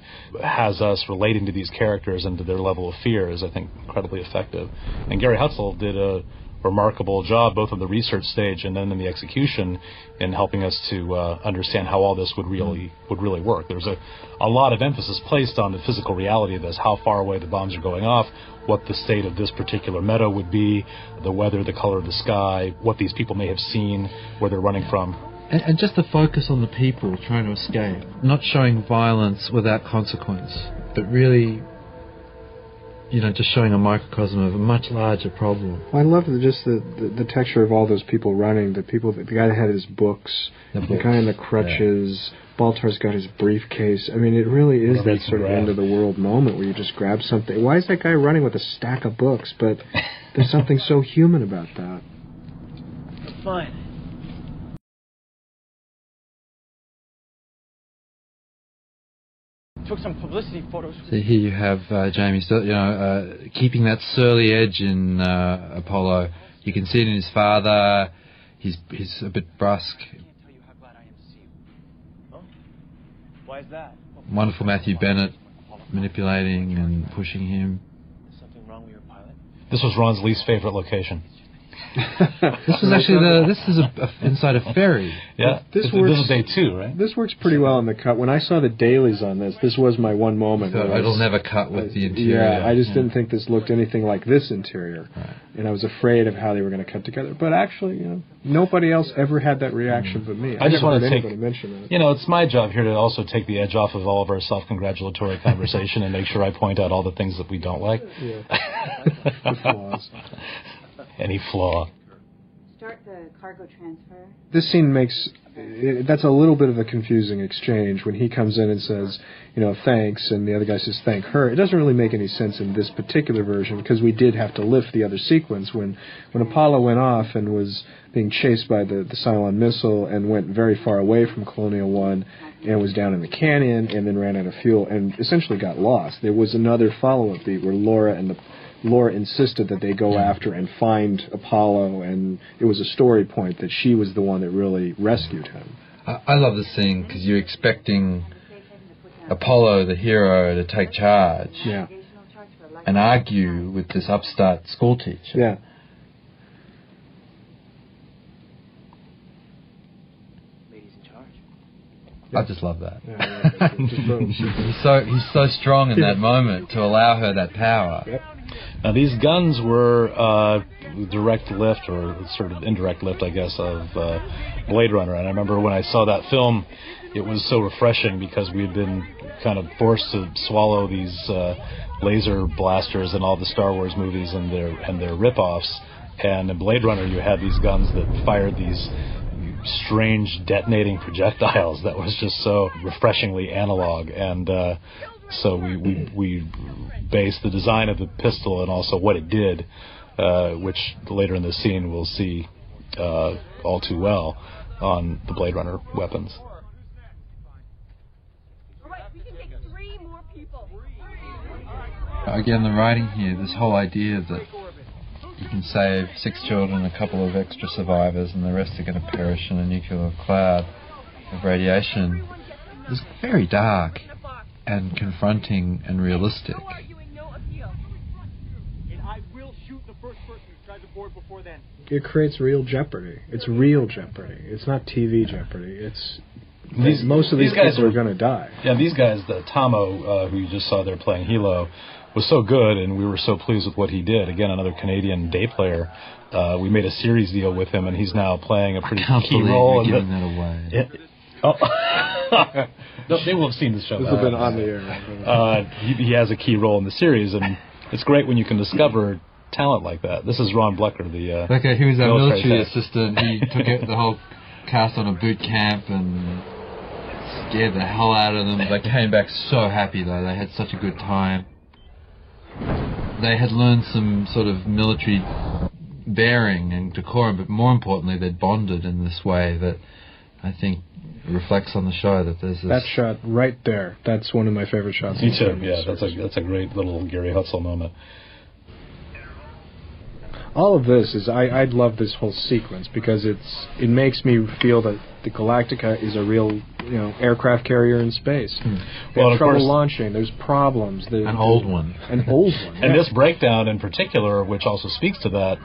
has us relating to these characters and to their level of fear is, I think, incredibly effective. And Gary Hutzel did a remarkable job both on the research stage and then in the execution in helping us to understand how all this would really work. There's a lot of emphasis placed on the physical reality of this, how far away the bombs are going off, what the state of this particular meadow would be, the weather, the color of the sky, what these people may have seen, where they're running from. And just the focus on the people trying to escape, not showing violence without consequence, but really just showing a microcosm of a much larger problem. Well, I love the texture of all those people running. The guy that had his books, the guy in the crutches. Yeah. Baltar's got his briefcase. I mean, it really is that sort of end of the world moment where you just grab something. Why is that guy running with a stack of books? But there's something so human about that. Fine. Took some publicity photos. So here you have Jamie still, keeping that surly edge in Apollo. You can see it in his father. He's a bit brusque. I can't tell you how glad I am to see you. Oh? Why is that? Wonderful Matthew Bennett manipulating and pushing him. Is something wrong with your pilot? This was Ron's least favorite location. This was actually this is inside a ferry. Yeah, this is day 2, right? This works pretty well in the cut. When I saw the dailies on this was my one moment. It'll never cut with the interior. Yeah, I just didn't think this looked anything like this interior, and I was afraid of how they were going to cut together. But actually, nobody else ever had that reaction but me. I just want to mention it. It's my job here to also take the edge off of all of our self-congratulatory conversation and make sure I point out all the things that we don't like. Yeah. The flaws. Any flaw. Start the cargo transfer. This scene that's a little bit of a confusing exchange when he comes in and says, thanks, and the other guy says, thank her. It doesn't really make any sense in this particular version because we did have to lift the other sequence. When Apollo went off and was being chased by the Cylon missile and went very far away from Colonial 1 and was down in the canyon and then ran out of fuel and essentially got lost, there was another follow-up beat where Laura insisted that they go after and find Apollo, and it was a story point that she was the one that really rescued him. I love this scene because you're expecting Apollo, the hero, to take charge and argue with this upstart schoolteacher. Yeah. Ladies in charge. I just love that. He's so strong in that moment to allow her that power. Yep. Now, these guns were direct lift, or sort of indirect lift, I guess, of Blade Runner. And I remember when I saw that film, it was so refreshing because we had been kind of forced to swallow these laser blasters in all the Star Wars movies and their rip-offs. And in Blade Runner, you had these guns that fired these strange detonating projectiles that was just so refreshingly analog. And so we based the design of the pistol and also what it did, which later in the scene we'll see all too well, on the Blade Runner weapons. Again, the writing here, this whole idea that you can save 6 children, a couple of extra survivors, and the rest are going to perish in a nuclear cloud of radiation, is very dark. and confronting and realistic. It creates real jeopardy. It's real jeopardy. It's not TV jeopardy. It's most of these guys are going to die. Yeah, these guys, the Tomo, who you just saw there playing Hilo, was so good, and we were so pleased with what he did. Again, another Canadian day player. We made a series deal with him, and he's now playing a pretty key role. You're giving that away. No, they will have seen the show. This has been on the air. He has a key role in the series, and it's great when you can discover talent like that. This is Ron Blecker, he was our military assistant. He took the whole cast on a boot camp and scared the hell out of them. They came back so happy, though. They had such a good time. They had learned some sort of military bearing and decorum, but more importantly, they'd bonded in this way that I think reflects on the show that there's this... That shot right there, that's one of my favorite shots. Me too, yeah. That's a great little Gary Hutzel moment. All of this is, I love this whole sequence because it makes me feel that the Galactica is a real, aircraft carrier in space. Well, of trouble launching. There's problems. An old one. And this breakdown in particular, which also speaks to that,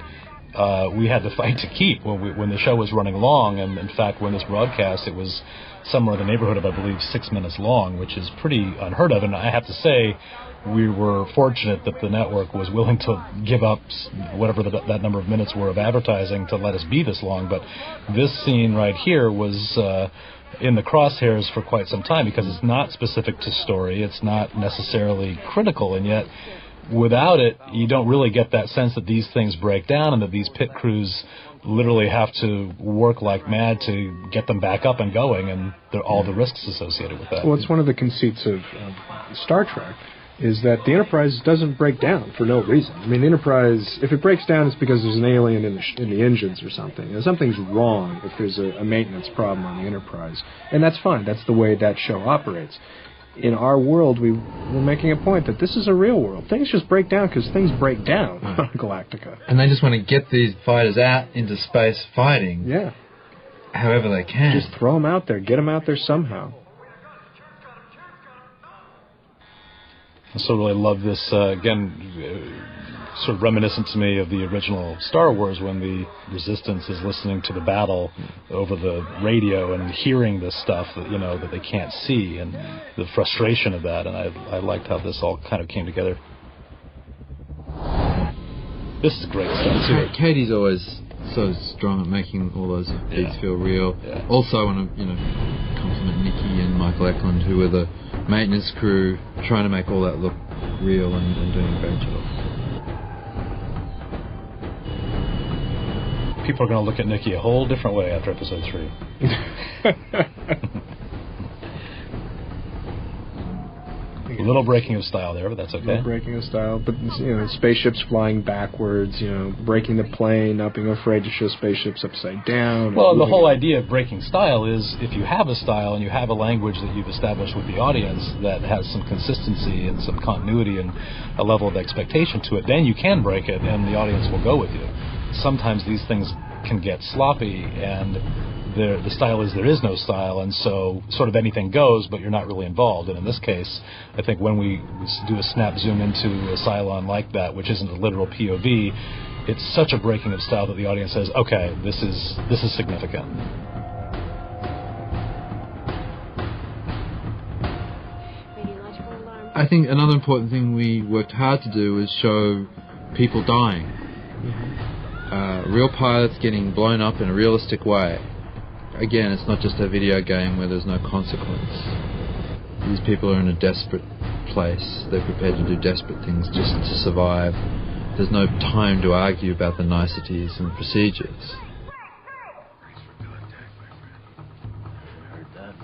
we had to fight to keep when the show was running long. And in fact, when this broadcast, it was somewhere in the neighborhood of, I believe, 6 minutes long, which is pretty unheard of. And I have to say, we were fortunate that the network was willing to give up whatever that number of minutes were of advertising to let us be this long. But this scene right here was in the crosshairs for quite some time because it's not specific to story. It's not necessarily critical, and yet without it, you don't really get that sense that these things break down and that these pit crews literally have to work like mad to get them back up and going, and all the risks associated with that. Well, it's one of the conceits of Star Trek, is that the Enterprise doesn't break down for no reason. I mean, the Enterprise, if it breaks down, it's because there's an alien in the engines or something. Something's wrong if there's a maintenance problem on the Enterprise. And that's fine. That's the way that show operates. In our world, we're making a point that this is a real world. Things just break down because things break down on Galactica. And they just want to get these fighters out into space fighting. Yeah. However they can. Just throw them out there. Get them out there somehow. I so really love this, again, sort of reminiscent to me of the original Star Wars when the Resistance is listening to the battle over the radio and hearing this stuff that they can't see, and the frustration of that, and I liked how this all kind of came together. This is great stuff, too. Katie's always so strong at making all those beats feel real. Yeah. Also, I want to compliment Nikki and Michael Eklund, who were the maintenance crew, trying to make all that look real and doing a great job. People are going to look at Nikki a whole different way after episode 3. A little breaking of style there, but that's okay. A little breaking of style, but spaceships flying backwards, breaking the plane, not being afraid to show spaceships upside down. Well, the whole idea of breaking style is if you have a style and you have a language that you've established with the audience that has some consistency and some continuity and a level of expectation to it, then you can break it and the audience will go with you. Sometimes these things can get sloppy and the style is there is no style, and so sort of anything goes, but you're not really involved. And in this case, I think when we do a snap zoom into a Cylon like that, which isn't a literal POV, it's such a breaking of style that the audience says, okay, this is significant. I think another important thing we worked hard to do is show people dying. Real pilots getting blown up in a realistic way. Again, it's not just a video game where there's no consequence. These people are in a desperate place. They're prepared to do desperate things just to survive. There's no time to argue about the niceties and procedures.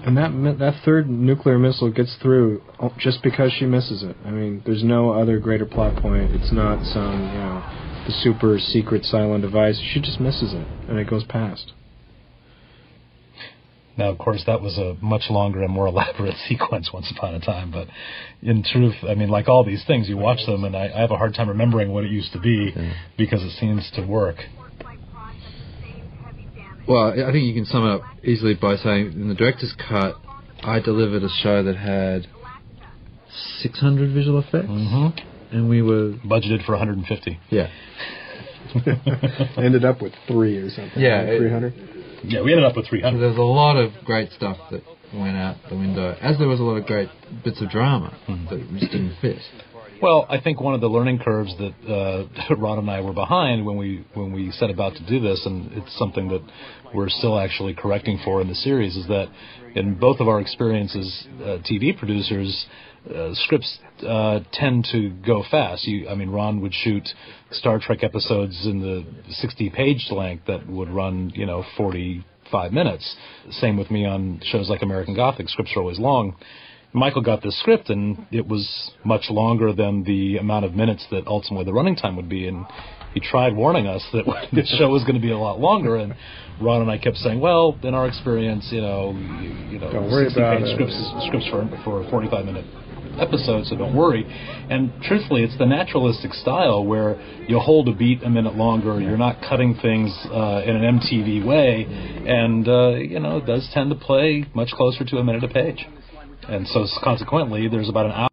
And that third nuclear missile gets through just because she misses it. I mean, there's no other greater plot point. It's not some, the super secret Cylon device. She just misses it, and it goes past. Now, of course, that was a much longer and more elaborate sequence once upon a time, but in truth, I mean, like all these things, you watch them, and I have a hard time remembering what it used to be because it seems to work. Well, I think you can sum it up easily by saying, in the director's cut, I delivered a show that had 600 visual effects, and we were budgeted for 150. Yeah. Ended up with 3 or something. Yeah, 300. Yeah, we ended up with 300. So there's a lot of great stuff that went out the window, as there was a lot of great bits of drama that just didn't fit. Well, I think one of the learning curves that Ron and I were behind when we set about to do this, and it's something that we're still actually correcting for in the series, is that in both of our experiences, TV producers, scripts tend to go fast. Ron would shoot Star Trek episodes in the 60-page length that would run, 45 minutes. Same with me on shows like American Gothic. Scripts are always long. Michael got the script, and it was much longer than the amount of minutes that ultimately the running time would be. And he tried warning us that the show was going to be a lot longer. And Ron and I kept saying, well, in our experience, don't worry about scripts for a 45-minute episode, so don't worry. And truthfully, it's the naturalistic style where you hold a beat a minute longer. You're not cutting things in an MTV way, and it does tend to play much closer to a minute a page. And so consequently, there's about an hour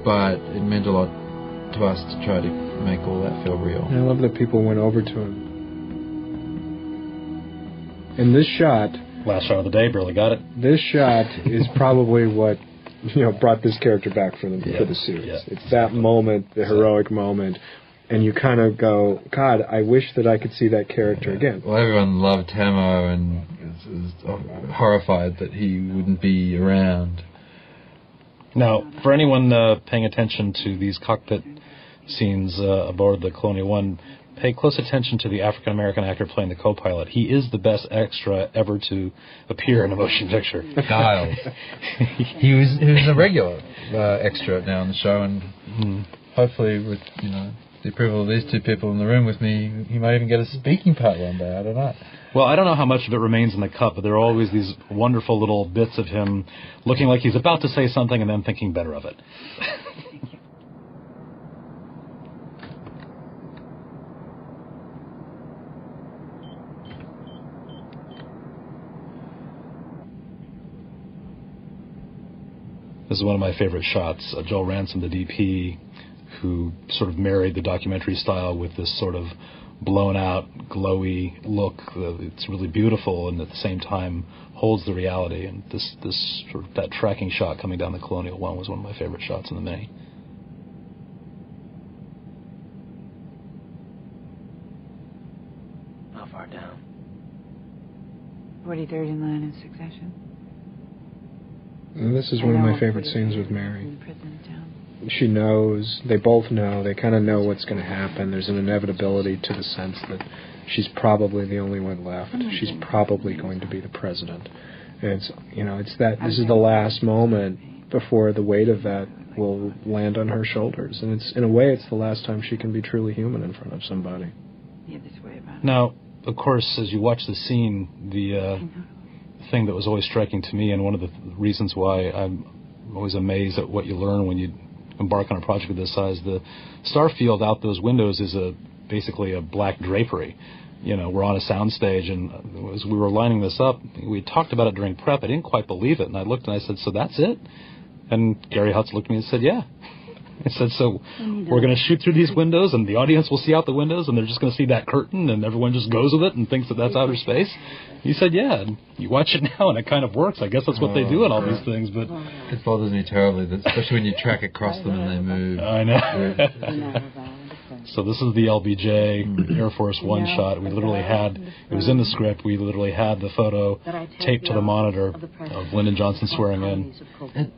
but it meant a lot to us to try to make all that feel real. And I love that people went over to him. And this shot... Last shot of the day, barely got it. This shot is probably what brought this character back for the series. Yeah. It's that moment, the heroic moment, and you kind of go, God, I wish that I could see that character again. Well, everyone loved Hamo and was horrified that he wouldn't be around. Now, for anyone paying attention to these cockpit scenes aboard the Colonial One, pay close attention to the African-American actor playing the co-pilot. He is the best extra ever to appear in a motion picture. Giles. he was a regular extra now on the show, and hopefully with the approval of these two people in the room with me, he might even get a speaking part one day. I don't know. Well, I don't know how much of it remains in the cut, but there are always these wonderful little bits of him looking like he's about to say something and then thinking better of it. This is one of my favorite shots. Joel Ransom, the DP, who sort of married the documentary style with this sort of blown-out, glowy look. It's really beautiful, and at the same time holds the reality. And this sort of that tracking shot coming down the Colonial One was one of my favorite shots in the Mini. How far down? 43rd in line of succession. And this is one of my favorite scenes with Mary. She knows, they both know, they kind of know what's going to happen. There's an inevitability to the sense that she's probably the only one left. She's probably going to be the president. And it's that, this is the last moment before the weight of that will land on her shoulders. And it's, in a way, it's the last time she can be truly human in front of somebody. Now, of course, as you watch the scene, the thing that was always striking to me, and one of the reasons why I'm always amazed at what you learn when you embark on a project of this size, the starfield out those windows is basically a black drapery. We're on a sound stage, and as we were lining this up, we talked about it during prep. I didn't quite believe it, and I looked and I said, so that's it? And Gary Hutz looked at me and said, yeah. I said, so we're going to shoot through these windows, and the audience will see out the windows, and they're just going to see that curtain, and everyone just goes with it and thinks that that's outer space? He said, yeah, and you watch it now, and it kind of works. I guess that's what they do in all these things. But it bothers me terribly, especially when you track across them and they move. I know. So this is the LBJ Air Force One shot. We literally had, it was in the script, we literally had the photo taped to the monitor of Lyndon Johnson swearing in.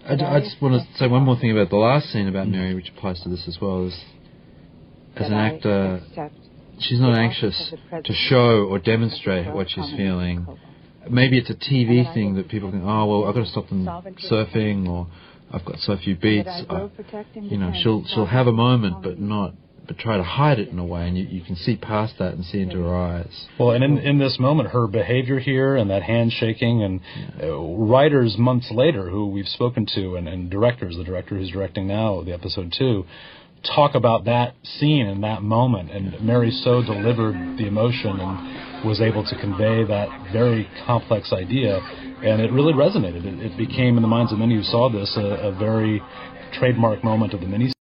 I just want to say one more thing about the last scene about Mary, which applies to this as well. Is, as an actor, she's not anxious to show or demonstrate what she's feeling. Maybe it's a TV thing that people think, oh, well, I've got to stop them surfing, or I've got so few beats. She'll have a moment, but try to hide it in a way, and you can see past that and see into her eyes. Well, and in this moment, her behavior here and that handshaking, and writers months later who we've spoken to, and directors, the director who's directing now the episode 2, talk about that scene and that moment, and Mary so delivered the emotion and was able to convey that very complex idea, and it really resonated. It became, in the minds of many who saw this, a very trademark moment of the miniseries.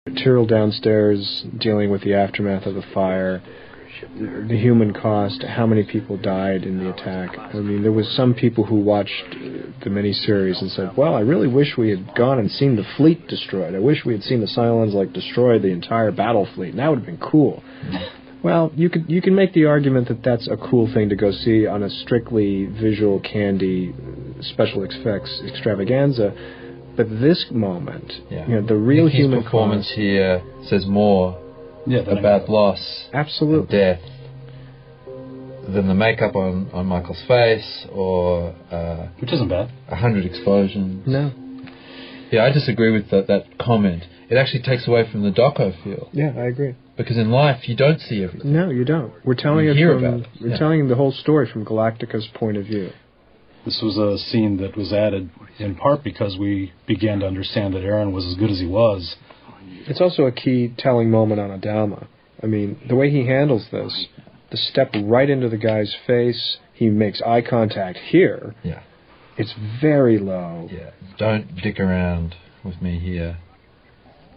Material downstairs dealing with the aftermath of the fire, the human cost, how many people died in the attack. I mean, there was some people who watched the miniseries and said, well, I really wish we had gone and seen the fleet destroyed. I wish we had seen the Cylons destroy the entire battle fleet, and that would have been cool. Well, you can make the argument that that's a cool thing to go see on a strictly visual candy special effects extravaganza. But this moment, the real human performance here says more about loss, and death, than the makeup on Michael's face, or which isn't bad. 100 explosions. No. Yeah, I disagree with that comment. It actually takes away from the doco feel. Yeah, I agree. Because in life, you don't see everything. No, you don't. We're telling telling the whole story from Galactica's point of view. This was a scene that was added in part because we began to understand that Aaron was as good as he was. It's also a key telling moment on Adama. I mean, the way he handles this, the step right into the guy's face, he makes eye contact here. Yeah. It's very low. Yeah. Don't dick around with me here.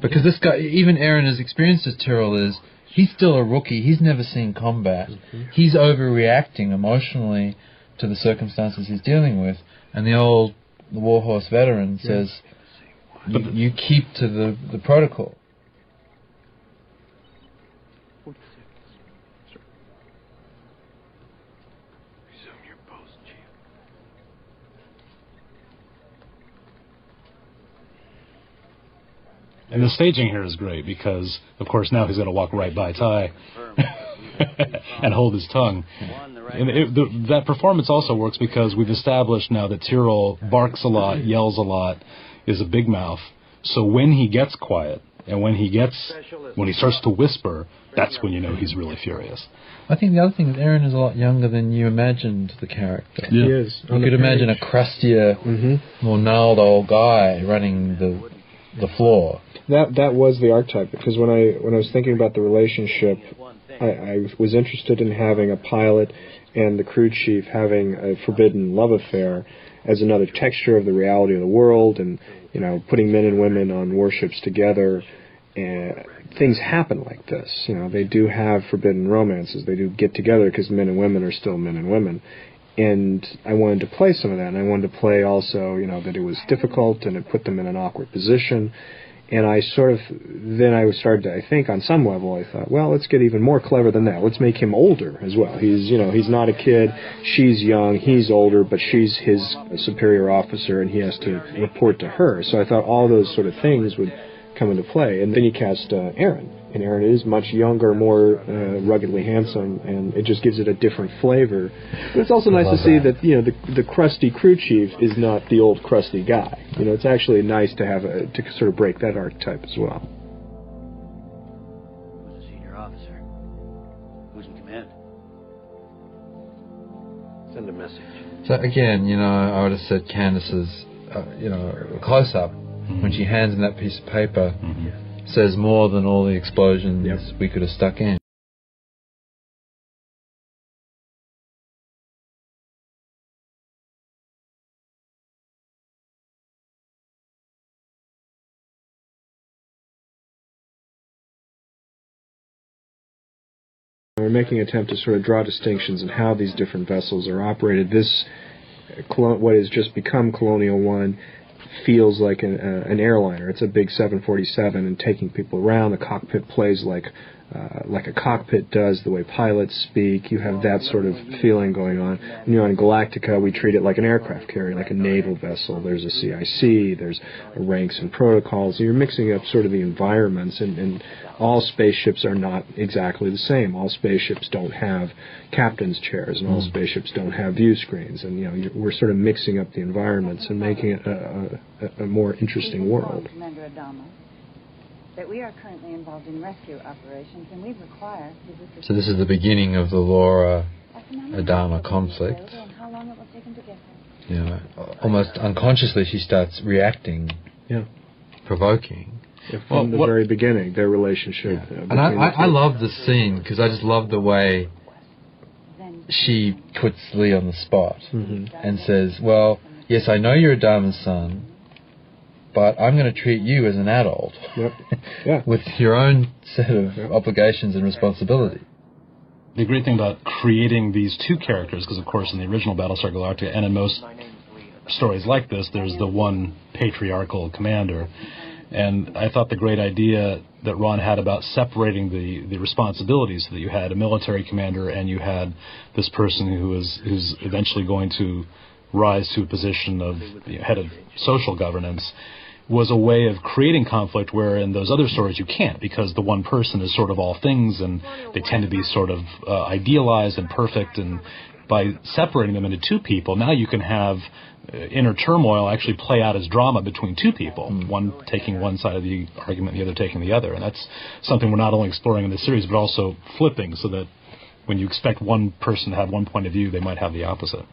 Because this guy, even Aaron, as experienced as Tyrrell is, he's still a rookie. He's never seen combat. Mm-hmm. He's overreacting emotionally to the circumstances he's dealing with. And the Warhorse veteran says, you keep to the protocol. And the staging here is great because, of course, now he's going to walk right by Ty and hold his tongue. And that performance also works because we've established now that Tyrrell barks a lot, yells a lot, is a big mouth. So when he gets quiet and when he starts to whisper, that's when you know he's really furious. I think the other thing is Aaron is a lot younger than you imagined the character. Yeah. He is. You could imagine a crustier, more gnarled old guy running the floor. That was the archetype, because when I was thinking about the relationship, I was interested in having a pilot and the crew chief having a forbidden love affair as another texture of the reality of the world, and putting men and women on warships together. And things happen like this. They do have forbidden romances. They do get together because men and women are still men and women. And I wanted to play some of that, and I wanted to play also, that it was difficult and it put them in an awkward position. And I started to, I think, on some level, I thought, well, let's get even more clever than that. Let's make him older as well. He's not a kid. She's young. He's older, but she's his superior officer, and he has to report to her. So I thought all those sort of things would come into play. And then you cast Aaron. And Aaron is much younger, more ruggedly handsome, and it just gives it a different flavor. But it's also nice to see that the crusty crew chief is not the old crusty guy. It's actually nice to have to sort of break that archetype as well. Who's the senior officer? Who's in command? Send a message. So again, I would have said Candace's, close up when she hands him that piece of paper. Says more than all the explosions we could have stuck in. We're making an attempt to sort of draw distinctions in how these different vessels are operated. This, what has just become Colonial One, feels like an airliner. It's a big 747, and taking people around. The cockpit plays like a cockpit does, the way pilots speak. You have that sort of feeling going on. And on Galactica, we treat it like an aircraft carrier, like a naval vessel. There's a CIC, there's ranks and protocols. So you're mixing up sort of the environments, and all spaceships are not exactly the same. All spaceships don't have captain's chairs, and all spaceships don't have view screens. And we're sort of mixing up the environments and making it a more interesting world. Commander Adama, that we are currently involved in rescue operations, and we require. So this is the beginning of the Laura Adama conflict. And how long it will take him to get there. Almost unconsciously she starts reacting, provoking. From the very beginning, their relationship. And I love this scene because I just love the way she puts Lee on the spot and says, well, yes, I know you're Adama's son, but I'm going to treat you as an adult with your own set of obligations and responsibility. The great thing about creating these two characters, because of course in the original Battlestar Galactica and in most stories like this, there's the one patriarchal commander. And I thought the great idea that Ron had about separating the responsibilities, so that you had a military commander and you had this person who's eventually going to rise to a position of head of social governance, was a way of creating conflict where in those other stories you can't, because the one person is sort of all things and they tend to be sort of idealized and perfect. And by separating them into two people, now you can have inner turmoil actually play out as drama between two people, one taking one side of the argument, the other taking the other. And that's something we're not only exploring in this series, but also flipping, so that when you expect one person to have one point of view, they might have the opposite.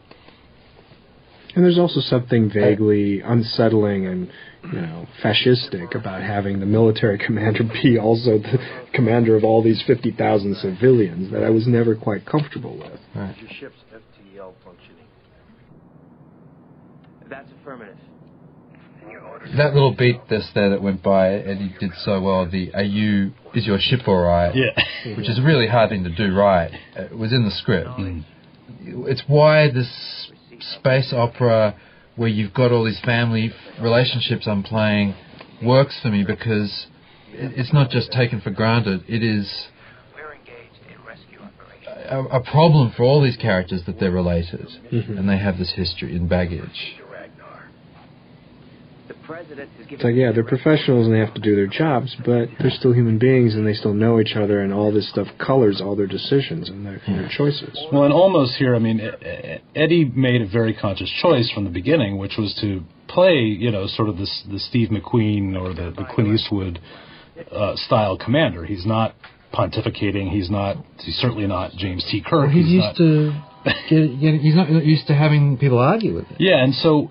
And there's also something vaguely unsettling and, fascistic about having the military commander be also the commander of all these 50,000 civilians that I was never quite comfortable with. Right. Is your ship's FTL functioning? That's affirmative. That little beat there that went by, Eddie did so well, the is your ship alright? Yeah. Which is a really hard thing to do right. It was in the script. It's why this space opera where you've got all these family relationships I'm playing works for me, because it's not just taken for granted. It is a problem for all these characters that they're related, and they have this history and baggage. It's like, yeah, they're professionals and they have to do their jobs, but they're still human beings and they still know each other, and all this stuff colors all their decisions and their choices. Well, and almost here, I mean, Eddie made a very conscious choice from the beginning, which was to play, sort of the Steve McQueen or the Clint Eastwood style commander. He's not pontificating. He's certainly not James T. Kirk. He's not used to having people argue with him. Yeah, and so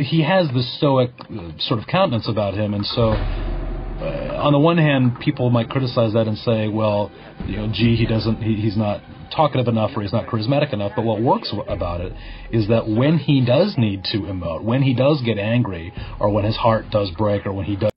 he has this stoic sort of countenance about him, and so on the one hand, people might criticize that and say, well, he's not talkative enough, or he's not charismatic enough. But what works about it is that when he does need to emote, when he does get angry, or when his heart does break, or when he does